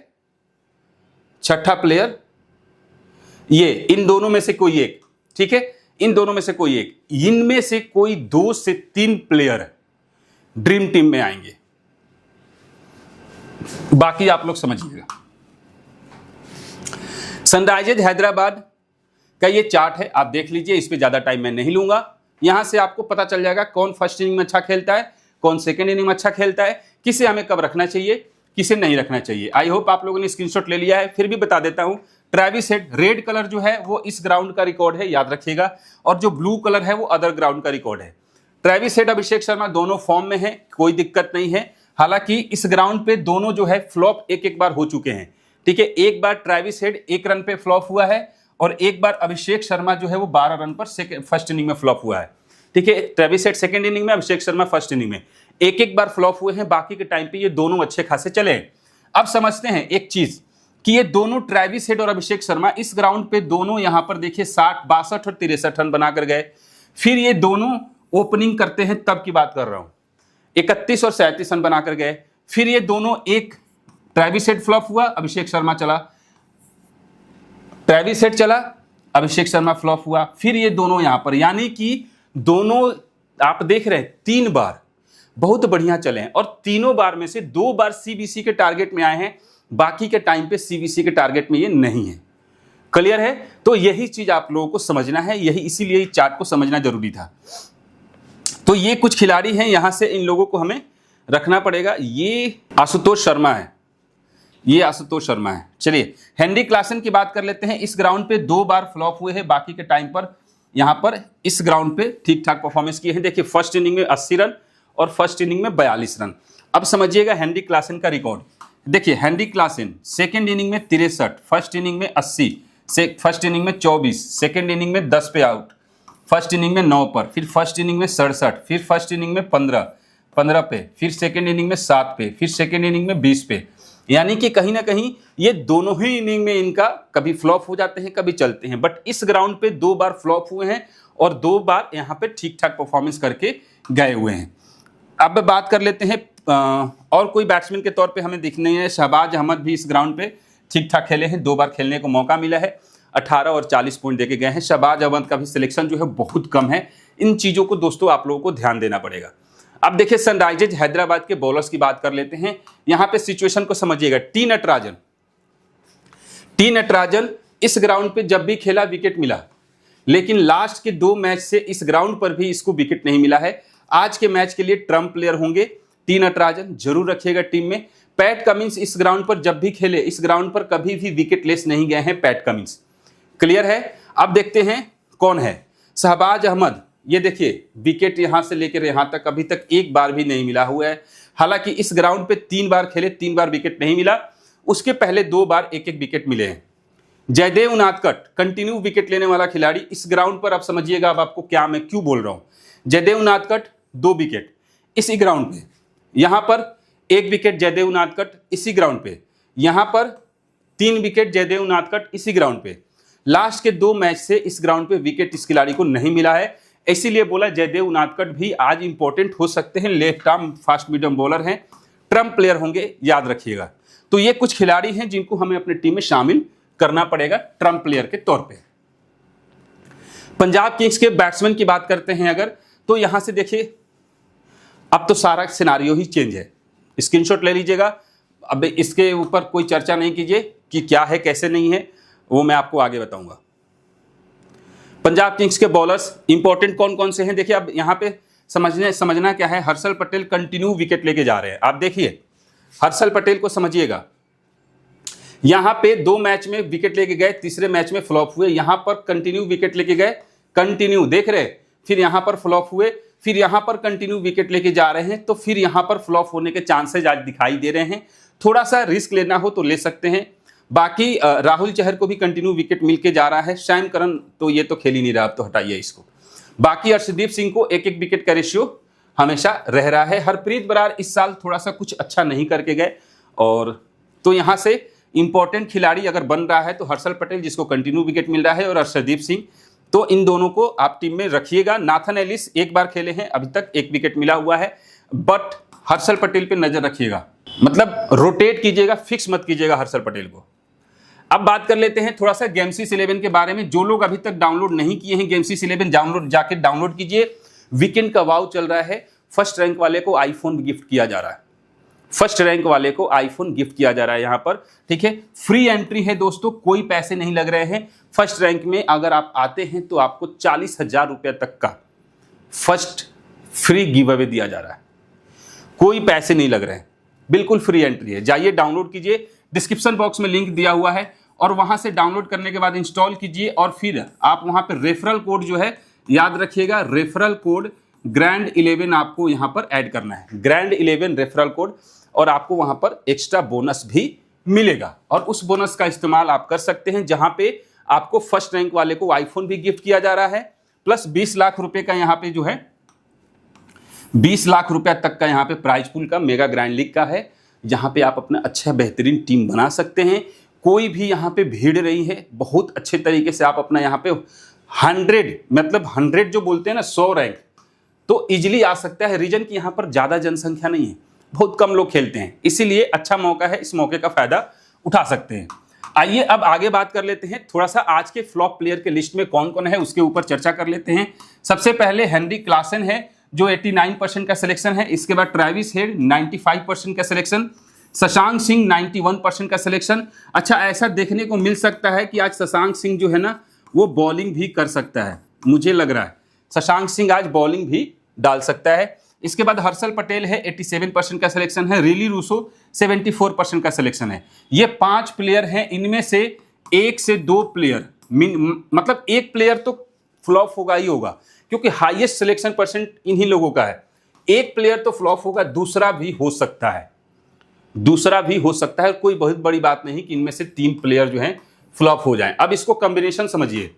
S1: छठा प्लेयर ये, इन दोनों में से कोई एक, ठीक है, इन दोनों में से कोई एक, इनमें से कोई 2 से 3 प्लेयर ड्रीम टीम में आएंगे, बाकी आप लोग समझिएगा। सनराइजर्स हैदराबाद का ये चार्ट है, आप देख लीजिए, इस पे ज्यादा टाइम मैं नहीं लूंगा। यहां से आपको पता चल जाएगा कौन फर्स्ट इनिंग में अच्छा खेलता है, कौन सेकंड इनिंग में अच्छा खेलता है, किसे हमें कब रखना चाहिए, किसे नहीं रखना चाहिए। आई होप आप लोगों ने स्क्रीनशॉट ले लिया है, फिर भी बता देता हूं। ट्रेविस हेड, रेड कलर जो है वो इस ग्राउंड का रिकॉर्ड है, याद रखिएगा, और जो ब्लू कलर है वो अदर ग्राउंड का रिकॉर्ड है। ट्रेविस हेड, अभिषेक शर्मा दोनों फॉर्म में है, कोई दिक्कत नहीं है। हालांकि इस ग्राउंड पे दोनों जो है फ्लॉप एक बार हो चुके हैं, ठीक है। एक बार ट्रेविस हेड 1 रन पे फ्लॉप हुआ है और एक बार अभिषेक शर्मा जो है वो 12 रन पर फर्स्ट इनिंग में फ्लॉप हुआ है, ठीक है। ट्रेविस हेड सेकंड इनिंग में, अभिषेक शर्मा फर्स्ट इनिंग में, एक बार फ्लॉप हुए हैं, बाकी के टाइम पे ये दोनों अच्छे खासे चले। अब समझते हैं एक चीज कि ये दोनों ट्रेविस हेड और अभिषेक शर्मा इस ग्राउंड पे दोनों यहां पर देखिए 60, 62 और 63 रन बनाकर गए। फिर ये दोनों ओपनिंग करते हैं, तब की बात कर रहा हूं, 31 और 37 रन बनाकर गए। फिर ये दोनों, एक ट्रेविस हेड फ्लॉप हुआ, अभिषेक शर्मा चला, ट्रेविस हेड चला, अभिषेक शर्मा फ्लॉप हुआ, फिर ये दोनों यहां पर, यानी कि दोनों आप देख रहे हैं 3 बार बहुत बढ़िया चले हैं, और तीनों बार में से 2 बार सीबीसी के टारगेट में आए हैं, बाकी के टाइम पे सीबीसी के टारगेट में ये नहीं है। क्लियर है? तो यही चीज आप लोगों को समझना है, यही इसीलिए इस चार्ट को समझना जरूरी था। तो ये कुछ खिलाड़ी हैं, यहां से इन लोगों को हमें रखना पड़ेगा। ये आशुतोष शर्मा है, ये आशुतोष शर्मा है। चलिए हेनरी क्लासन की बात कर लेते हैं। इस ग्राउंड पे 2 बार फ्लॉप हुए हैं, बाकी के टाइम पर यहां पर इस ग्राउंड पे ठीक ठाक परफॉर्मेंस किए हैं। देखिए फर्स्ट इनिंग में 80 रन और फर्स्ट इनिंग में 42 रन। अब समझिएगा हेनरी क्लासन का रिकॉर्ड। देखिए हेनरी क्लासन सेकंड इनिंग में 63, फर्स्ट इनिंग में 80, फर्स्ट इनिंग में 24, सेकंड इनिंग में 10 पे आउट, फर्स्ट इनिंग में 9 पर, फिर फर्स्ट इनिंग में 67, फिर फर्स्ट इनिंग में 15 पे, फिर सेकंड इनिंग में 7 पे, फिर सेकंड इनिंग में 20 पे। यानी कि कहीं ना कहीं ये दोनों ही इनिंग में इनका कभी फ्लॉप हो जाते हैं, कभी चलते हैं, बट इस ग्राउंड पे 2 बार फ्लॉप हुए हैं और 2 बार यहाँ पे ठीक ठाक परफॉर्मेंस करके गए हुए हैं। अब बात कर लेते हैं और कोई बैट्समैन के तौर पे हमें दिखने हैं। शहबाज अहमद भी इस ग्राउंड पे ठीक ठाक खेले हैं, 2 बार खेलने को मौका मिला है, 18 और 40 पॉइंट देके गए हैं। शहबाज अहमद का भी सिलेक्शन जो है बहुत कम है। इन चीज़ों को दोस्तों आप लोगों को ध्यान देना पड़ेगा। अब देखिए सनराइजर्स हैदराबाद के बॉलर्स की बात कर लेते हैं। यहां पे सिचुएशन को समझिएगा। टी नटराजन इस ग्राउंड पे जब भी खेला विकेट मिला, लेकिन लास्ट के 2 मैच से इस ग्राउंड पर भी इसको विकेट नहीं मिला है। आज के मैच के लिए ट्रम्प प्लेयर होंगे टी नटराजन, जरूर रखिएगा टीम में। पैट कमिंस इस ग्राउंड पर जब भी खेले, इस ग्राउंड पर कभी भी विकेट लेस नहीं गए हैं पैट कमिंस। क्लियर है। अब देखते हैं कौन है। शहबाज अहमद, ये देखिए विकेट यहां से लेकर यहां तक अभी तक एक बार भी नहीं मिला हुआ है। हालांकि इस ग्राउंड पे 3 बार खेले, 3 बार विकेट नहीं मिला, उसके पहले 2 बार एक एक विकेट मिले हैं। जयदेव उनादकट कंटिन्यू विकेट लेने वाला खिलाड़ी इस ग्राउंड पर। अब समझिएगा अब आपको क्या मैं क्यों बोल रहा हूं। जयदेव उनादकट 2 विकेट इसी ग्राउंड पे, यहां पर 1 विकेट जयदेव उनादकट इसी ग्राउंड पे, यहां पर 3 विकेट जयदेव उनादकट इसी ग्राउंड पे। लास्ट के 2 मैच से इस ग्राउंड पे विकेट इस खिलाड़ी को नहीं मिला है, इसीलिए बोला जयदेव उनादकट भी आज इंपॉर्टेंट हो सकते हैं। Left arm fast medium bowler हैं, ट्रम्प प्लेयर होंगे, याद रखिएगा। तो ये कुछ खिलाड़ी हैं जिनको हमें अपनी टीम में शामिल करना पड़ेगा ट्रम्प प्लेयर के तौर पे। पंजाब किंग्स के बैट्समैन की बात करते हैं अगर, तो यहां से देखिए अब तो सारा सिनारियो ही चेंज है। स्क्रीनशॉट ले लीजिएगा। अब इसके ऊपर कोई चर्चा नहीं कीजिए कि क्या है कैसे नहीं है, वो मैं आपको आगे बताऊंगा। पंजाब किंग्स के बॉलर्स इंपॉर्टेंट कौन कौन से हैं देखिए। अब यहां पे समझना क्या है, हर्षल पटेल कंटिन्यू विकेट लेके जा रहे हैं। आप देखिए हर्षल पटेल को समझिएगा, यहां पे 2 मैच में विकेट लेके गए, तीसरे मैच में फ्लॉप हुए, यहां पर कंटिन्यू विकेट लेके गए, कंटिन्यू देख रहे, फिर यहां पर फ्लॉप हुए, फिर यहां पर कंटिन्यू विकेट लेके जा रहे हैं, तो फिर यहां पर फ्लॉप होने के चांसेस आज दिखाई दे रहे हैं। थोड़ा सा रिस्क लेना हो तो ले सकते हैं। बाकी राहुल चहर को भी कंटिन्यू विकेट मिलके जा रहा है। सैम करन तो ये तो खेल ही नहीं रहा, अब तो हटाइए इसको। बाकी अर्शदीप सिंह को 1-1 विकेट का रेशियो हमेशा रह रहा है। हरप्रीत बरार इस साल थोड़ा सा कुछ अच्छा नहीं करके गए, और तो यहां से इंपॉर्टेंट खिलाड़ी अगर बन रहा है तो हर्षल पटेल जिसको कंटिन्यू विकेट मिल रहा है, और अर्शदीप सिंह, तो इन दोनों को आप टीम में रखिएगा। नाथन एलिस 1 बार खेले हैं, अभी तक 1 विकेट मिला हुआ है, बट हर्षल पटेल पे नजर रखिएगा, मतलब रोटेट कीजिएगा, फिक्स मत कीजिएगा हर्षल पटेल को। अब बात कर लेते हैं थोड़ा सा गेमसीज 11 के बारे में। जो लोग अभी तक डाउनलोड नहीं किए हैं गेमसीज 11, जाके डाउनलोड कीजिए। वीकेंड का वाव चल रहा है, फर्स्ट रैंक वाले को आईफोन गिफ्ट किया जा रहा है, फर्स्ट रैंक वाले को आईफोन गिफ्ट किया जा रहा है यहां पर, ठीक है। फ्री एंट्री है दोस्तों, कोई पैसे नहीं लग रहे हैं। फर्स्ट रैंक में अगर आप आते हैं तो आपको 40,000 रुपये तक का फर्स्ट फ्री गिव अवे दिया जा रहा है, कोई पैसे नहीं लग रहे हैं, बिल्कुल फ्री एंट्री है। जाइए डाउनलोड कीजिए, डिस्क्रिप्शन बॉक्स में लिंक दिया हुआ है, और वहां से डाउनलोड करने के बाद इंस्टॉल कीजिए, और फिर आप वहां पर रेफरल कोड जो है याद रखिएगा, रेफरल कोड ग्रैंड 11 आपको यहां पर ऐड करना है, ग्रैंड 11 रेफरल कोड, और आपको वहां पर एक्स्ट्रा बोनस भी मिलेगा, और उस बोनस का इस्तेमाल आप कर सकते हैं जहां पे आपको फर्स्ट रैंक वाले को आईफोन भी गिफ्ट किया जा रहा है, प्लस 20 लाख रुपए का यहां पे जो है 20 लाख रुपए तक का यहां पे प्राइज पूल का मेगा ग्रैंड लीग का है, जहां पे आप अपना अच्छा बेहतरीन टीम बना सकते हैं। कोई भी यहां पे भीड़ नहीं है, बहुत अच्छे तरीके से आप अपना यहां पे 100 मतलब 100 जो बोलते हैं ना 100 रैंक, तो इजिली आ सकता है। रीजन की यहां पर ज्यादा जनसंख्या नहीं है, बहुत कम लोग खेलते हैं, इसीलिए अच्छा मौका है, इस मौके का फायदा उठा सकते हैं। आइए अब आगे बात कर लेते हैं, थोड़ा सा आज के फ्लॉप प्लेयर के लिस्ट में कौन कौन है उसके ऊपर चर्चा कर लेते हैं। सबसे पहले हेनरी क्लासन है जो 89% का सिलेक्शन है। इसके बाद ट्रेविस हेड 95% का सिलेक्शन, शशांक सिंह 91% का सिलेक्शन। अच्छा, ऐसा देखने को मिल सकता है कि आज शशांक सिंह जो है ना वो बॉलिंग भी कर सकता है, मुझे लग रहा है शशांक सिंह आज बॉलिंग भी डाल सकता है। इसके बाद हर्षल पटेल है 87% का सिलेक्शन है, रिली रूसो 74% का सिलेक्शन है। ये 5 प्लेयर हैं, इनमें से 1 से 2 प्लेयर मतलब 1 प्लेयर तो फ्लॉप होगा ही होगा, क्योंकि हाईएस्ट सिलेक्शन परसेंट इन्हीं लोगों का है। 1 प्लेयर तो फ्लॉप होगा, दूसरा भी हो सकता है, दूसरा भी हो सकता है। कोई बहुत बड़ी बात नहीं कि इनमें से 3 प्लेयर जो हैं फ्लॉप हो जाएं। अब इसको कॉम्बिनेशन समझिए,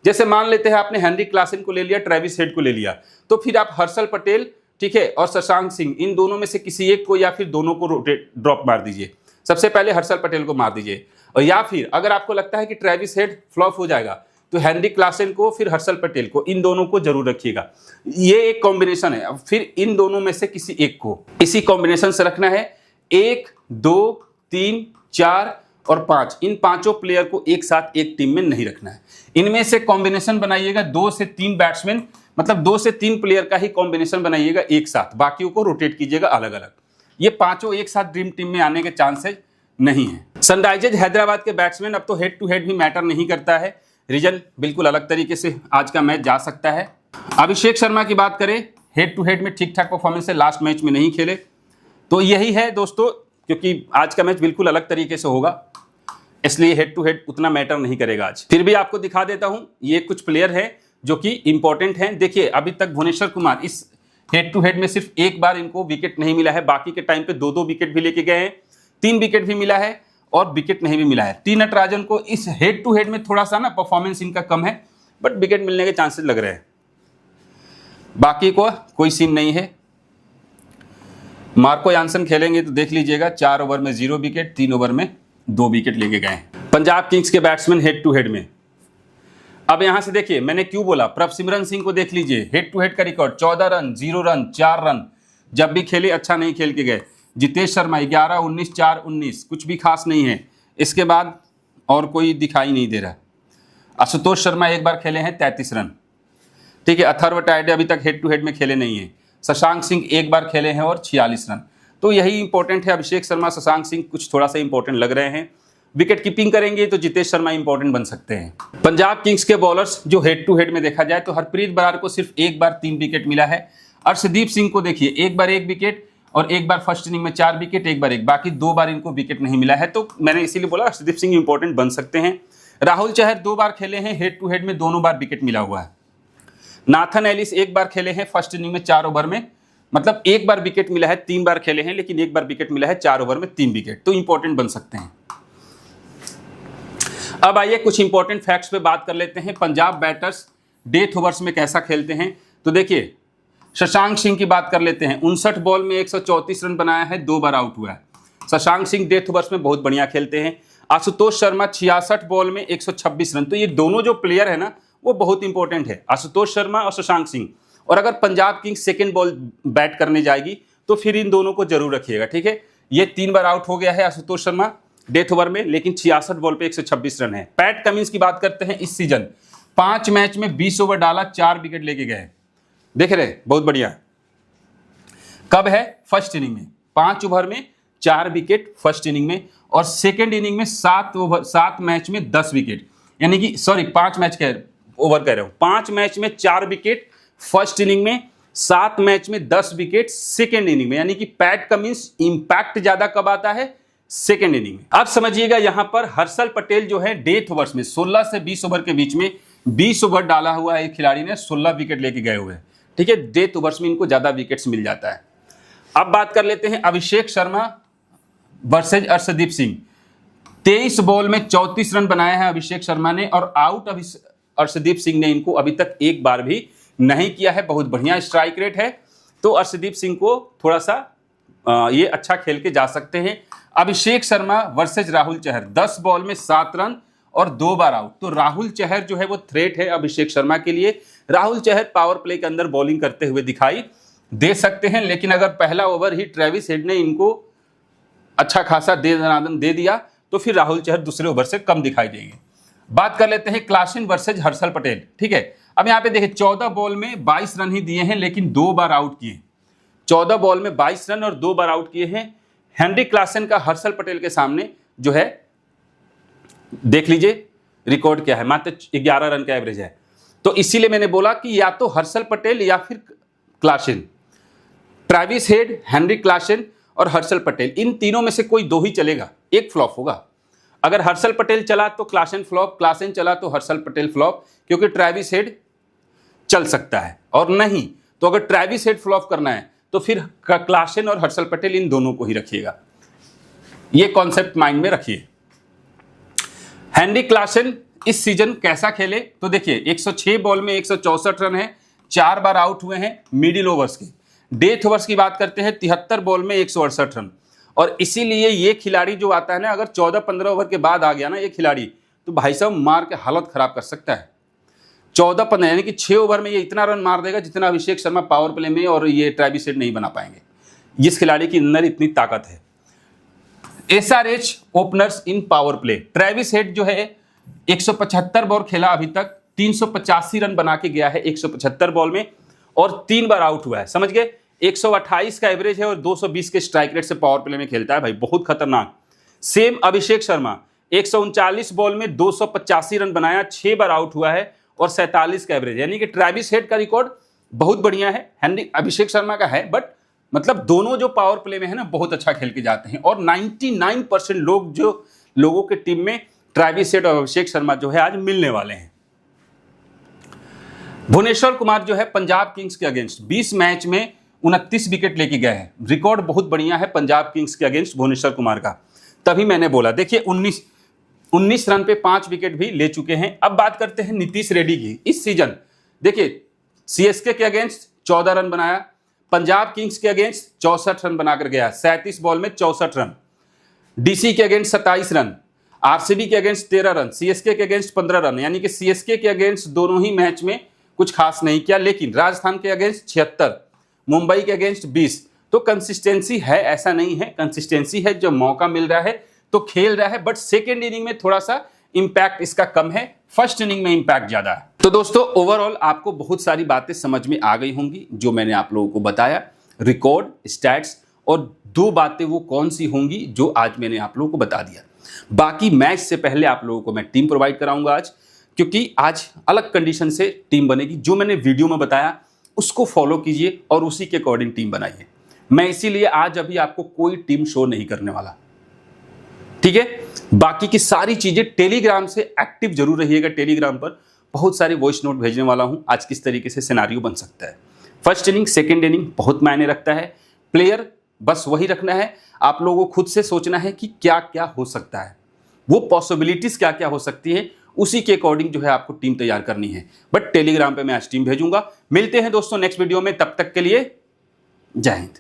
S1: जैसे मान लेते हैं आपने हेनरी क्लासन को ले लिया, ट्रेविस हेड को ले लिया, तो फिर आप हर्षल पटेल, ठीक है, और शशांक सिंह, इन दोनों में से किसी एक को या फिर दोनों को ड्रॉप मार दीजिए। सबसे पहले हर्षल पटेल को मार दीजिए, और या फिर अगर आपको लगता है कि ट्रेविस हेड फ्लॉप हो जाएगा तो हेनरी क्लासन को, फिर हर्षल पटेल को, इन दोनों को जरूर रखिएगा। ये एक कॉम्बिनेशन है। अब फिर इन दोनों में से किसी एक को इसी कॉम्बिनेशन से रखना है। 1, 2, 3, 4 और 5, इन 5 प्लेयर को एक साथ एक टीम में नहीं रखना है। इनमें से कॉम्बिनेशन बनाइएगा 2 से 3 बैट्समैन, मतलब 2 से 3 प्लेयर का ही कॉम्बिनेशन बनाइएगा एक साथ, बाकियों को रोटेट कीजिएगा अलग अलग। ये 5 एक साथ ड्रीम टीम में आने के चांसेस नहीं है। सनराइजर्स हैदराबाद के बैट्समैन अब तो हेड टू हेड भी मैटर नहीं करता है, रीजन बिल्कुल अलग तरीके से आज का मैच जा सकता है। अभिषेक शर्मा की बात करें, हेड टू हेड में ठीक ठाक परफॉर्मेंस है, लास्ट मैच में नहीं खेले, तो यही है दोस्तों, क्योंकि आज का मैच बिल्कुल अलग तरीके से होगा, इसलिए हेड टू हेड उतना मैटर नहीं करेगा आज। फिर भी आपको दिखा देता हूं, ये कुछ प्लेयर हैं जो कि इंपॉर्टेंट हैं। देखिए अभी तक भुवनेश्वर कुमार इस हेड टू हेड में सिर्फ एक बार इनको विकेट नहीं मिला है, बाकी के टाइम पे 2-2 विकेट भी लेके गए हैं, 3 विकेट भी मिला है और विकेट नहीं भी मिला है। टी नटराजन को इस हेड टू हेड में थोड़ा सा ना परफॉर्मेंस इनका कम है, बट विकेट मिलने के चांसेस लग रहे हैं। बाकी को कोई सीन नहीं है। मार्को यानसन खेलेंगे तो देख लीजिएगा, 4 ओवर में 0 विकेट, 3 ओवर में 2 विकेट लेके गए। पंजाब किंग्स के बैट्समैन हेड टू हेड में, अब यहां से देखिए मैंने क्यों बोला, प्रभसिमरन सिंह को देख लीजिए, हेड टू हेड का रिकॉर्ड 14 रन, 0 रन, 4 रन, जब भी खेले अच्छा नहीं खेल के गए। जितेश शर्मा 11, 19, 4, 19, कुछ भी खास नहीं है। इसके बाद और कोई दिखाई नहीं दे रहा। आशुतोष शर्मा एक बार खेले हैं, 33 रन, ठीक है। अथर्व टाइडे अभी तक हेड टू हेड में खेले नहीं है। शशांक सिंह एक बार खेले हैं और 46 रन, तो यही इंपॉर्टेंट है। अभिषेक शर्मा, शशांक सिंह कुछ थोड़ा सा इंपॉर्टेंट लग रहे हैं। विकेट कीपिंग करेंगे तो जितेश शर्मा इंपॉर्टेंट बन सकते हैं। पंजाब किंग्स के बॉलर्स जो हेड टू हेड में देखा जाए तो हरप्रीत बरार को सिर्फ एक बार 3 विकेट मिला है। अर्शदीप सिंह को देखिए, एक बार 1 विकेट और एक बार फर्स्ट इनिंग में 4 विकेट, एक बार 1, बाकी 2 बार इनको विकेट नहीं मिला है, तो मैंने इसीलिए बोला अर्शदीप सिंह इंपॉर्टेंट बन सकते हैं। राहुल चहर 2 बार खेले हैं हेड टू हेड में, दोनों बार विकेट मिला हुआ है। नाथन एलिस एक बार खेले हैं फर्स्ट इनिंग में 4 ओवर में, मतलब एक बार विकेट मिला है, 3 बार खेले हैं लेकिन एक बार विकेट मिला है, 4 ओवर में 3 विकेट, तो इंपॉर्टेंट बन सकते हैं। अब आइए कुछ इंपॉर्टेंट फैक्ट्स पे बात कर लेते हैं। पंजाब बैटर्स डेथ ओवर्स में कैसा खेलते हैं, तो देखिए शशांक सिंह की बात कर लेते हैं। 59 बॉल में 134 रन बनाया है, 2 बार आउट हुआ है। शशांक सिंह डेथ ओवर्स में बहुत बढ़िया खेलते हैं। आशुतोष शर्मा 66 बॉल में 126 रन, तो ये दोनों जो प्लेयर है ना वो बहुत इंपॉर्टेंट है, आशुतोष शर्मा और शशांक सिंह। और अगर Punjab Kings second ball bat करने जाएगी तो फिर इन दोनों को जरूर रखिएगा, ठीक है। ये 3 बार आउट हो गया है आशुतोष शर्मा डेथ ओवर में, लेकिन 66 बॉल पे 126 रन है। पैट कमिंस की बात करते हैं, इस सीजन 5 मैच में 20 ओवर डाला, 4 विकेट लेके गए, देख रहे बहुत बढ़िया। कब है, फर्स्ट इनिंग में 5 ओवर में 4 विकेट फर्स्ट इनिंग में, और सेकेंड इनिंग में 7 मैच में 10 विकेट, यानी कि सॉरी 5 मैच कह ओवर कह रहा हूं, 5 मैच में 4 विकेट फर्स्ट इनिंग में, 7 मैच में 10 विकेट सेकेंड इनिंग में, यानी कि पैट कमिंस इंपैक्ट ज्यादा कब आता है, सेकेंड इनिंग में। अब समझिएगा यहां पर हर्षल पटेल जो है डेथ ओवर्स में 16 से 20 ओवर के बीच में 20 ओवर डाला हुआ है, एक खिलाड़ी ने 16 विकेट लेके गए हुए हैं, ठीक है। डेथ ओवर्स में इनको ज्यादा विकेट्स मिल जाता है। अब बात कर लेते हैं अभिषेक शर्मा वर्सेज अर्शदीप सिंह। 23 बॉल में 34 रन बनाए हैं अभिषेक शर्मा ने, और आउट अर्शदीप सिंह ने इनको अभी तक एक बार भी नहीं किया है। बहुत बढ़िया स्ट्राइक रेट है, तो अर्शदीप सिंह को थोड़ा सा ये अच्छा खेल के जा सकते हैं। अभिषेक शर्मा वर्सेज राहुल चहर, 10 बॉल में 7 रन और 2 बार आउट, तो राहुल चहर जो है वो थ्रेट है अभिषेक शर्मा के लिए। राहुल चहर पावर प्ले के अंदर बॉलिंग करते हुए दिखाई दे सकते हैं, लेकिन अगर पहला ओवर ही ट्रेविस हेड ने इनको अच्छा खासा दे दिया तो फिर राहुल चहर दूसरे ओवर से कम दिखाई देंगे। बात कर लेते हैं क्लासन वर्सेज हर्षल पटेल, ठीक है। अब यहाँ पे देखिए 14 बॉल में 22 रन ही दिए हैं, लेकिन 2 बार आउट किए। 14 बॉल में 22 रन और 2 बार आउट किए हैं। हेनरी क्लासन का हर्षल पटेल के सामने जो है देख लीजिए रिकॉर्ड क्या है, मात्र 11 रन का एवरेज है। तो इसीलिए मैंने बोला कि या तो हर्षल पटेल या फिर Klaasen, Travis head, Henry Klaasen और हर्षल पटेल, इन तीनों में से कोई 2 ही चलेगा, एक फ्लॉप होगा। अगर हर्षल पटेल चला तो क्लासन फ्लॉप, क्लासन चला तो हर्षल पटेल फ्लॉप, क्योंकि ट्रेविस हेड चल सकता है। और नहीं तो अगर ट्रेविस हेड फ्लॉप करना है तो फिर क्लासन और हर्षल पटेल, इन दोनों को ही रखिएगा, ये कॉन्सेप्ट माइंड में रखिए। हेनरी क्लासन इस सीजन कैसा खेले, तो देखिए 106 बॉल में 164 रन है, 4 बार आउट हुए हैं मिडिल ओवर्स के। डेथ ओवर्स की बात करते हैं 73 बॉल में 168 रन, और इसीलिए ये खिलाड़ी जो आता है ना, अगर 14-15 ओवर के बाद आ गया ना ये खिलाड़ी, तो भाई साहब मार के हालत खराब कर सकता है। 14-15 यानी कि 6 ओवर में ये इतना रन मार देगा जितना अभिषेक शर्मा पावर प्ले में और ये ट्रेविस हेड नहीं बना पाएंगे। जिस खिलाड़ी की अंदर इतनी ताकत है। SRH ओपनर्स इन पावर प्ले, ट्रेविस हेड जो है 175 बॉल खेला अभी तक, 385 रन बना के गया है 175 बॉल में, और 3 बार आउट हुआ है। समझ गए, 128 का एवरेज है और 220 के स्ट्राइक रेट से पावर प्ले में खेलता है भाई, बहुत खतरनाक। सेम अभिषेक शर्मा 139 बॉल में 285 रन बनाया, 6 बार आउट हुआ है और 47 का एवरेज, यानी कि ट्रेविस हेड का रिकॉर्ड बहुत बढ़िया है, हेनरी अभिषेक शर्मा का है, बट मतलब दोनों जो पावर प्ले में है ना बहुत अच्छा खेल के जाते हैं। और 99% लोगों के टीम में ट्रेविस हेड और अभिषेक शर्मा जो है आज मिलने वाले हैं। भुवनेश्वर कुमार जो है पंजाब किंग्स के अगेंस्ट 20 मैच में 29 विकेट लेके गए हैं, रिकॉर्ड बहुत बढ़िया है पंजाब किंग्स के अगेंस्ट भुवनेश्वर कुमार का। तभी मैंने बोला, देखिए 19 रन पे 5 विकेट भी ले चुके हैं। अब बात करते हैं नीतीश रेड्डी की। इस सीजन देखिए सीएसके के अगेंस्ट 14 रन बनाया, पंजाब किंग्स के अगेंस्ट 64 रन बनाकर गया, 37 बॉल में 64 रन, डीसी के अगेंस्ट 27 रन, आरसीबी के अगेंस्ट 13 रन, सीएसके के अगेंस्ट 15 रन, यानी कि सीएसके के अगेंस्ट दोनों ही मैच में कुछ खास नहीं किया, लेकिन राजस्थान के अगेंस्ट 76, मुंबई के अगेंस्ट 20। तो कंसिस्टेंसी है, ऐसा नहीं है, कंसिस्टेंसी है, जब मौका मिल रहा है तो खेल रहा है, बट सेकेंड इनिंग में थोड़ा सा इंपैक्ट इसका कम है, फर्स्ट इनिंग में इंपैक्ट ज्यादा है। तो दोस्तों ओवरऑल आपको बहुत सारी बातें समझ में आ गई होंगी जो मैंने आप लोगों को बताया, रिकॉर्ड, स्टैट्स, और 2 बातें वो कौन सी होंगी जो आज मैंने आप लोगों को बता दिया। बाकी मैच से पहले आप लोगों को मैं टीम प्रोवाइड कराऊंगा आज, क्योंकि आज अलग कंडीशन से टीम बनेगी। जो मैंने वीडियो में बताया उसको फॉलो कीजिए और उसी के अकॉर्डिंग टीम बनाइए। मैं इसीलिए आज अभी आपको कोई टीम शो नहीं करने वाला, ठीक है। बाकी की सारी चीजें टेलीग्राम से एक्टिव जरूर रहिएगा, टेलीग्राम पर बहुत सारे वॉइस नोट भेजने वाला हूं, आज किस तरीके से सिनेरियो बन सकता है। फर्स्ट इनिंग सेकंड इनिंग बहुत मायने रखता है, प्लेयर बस वही रखना है, आप लोगों को खुद से सोचना है कि क्या क्या हो सकता है, वो पॉसिबिलिटीज क्या क्या हो सकती है, उसी के अकॉर्डिंग जो है आपको टीम तैयार करनी है। बट टेलीग्राम पे मैं आज टीम भेजूंगा। मिलते हैं दोस्तों नेक्स्ट वीडियो में, तब तक के लिए जय हिंद।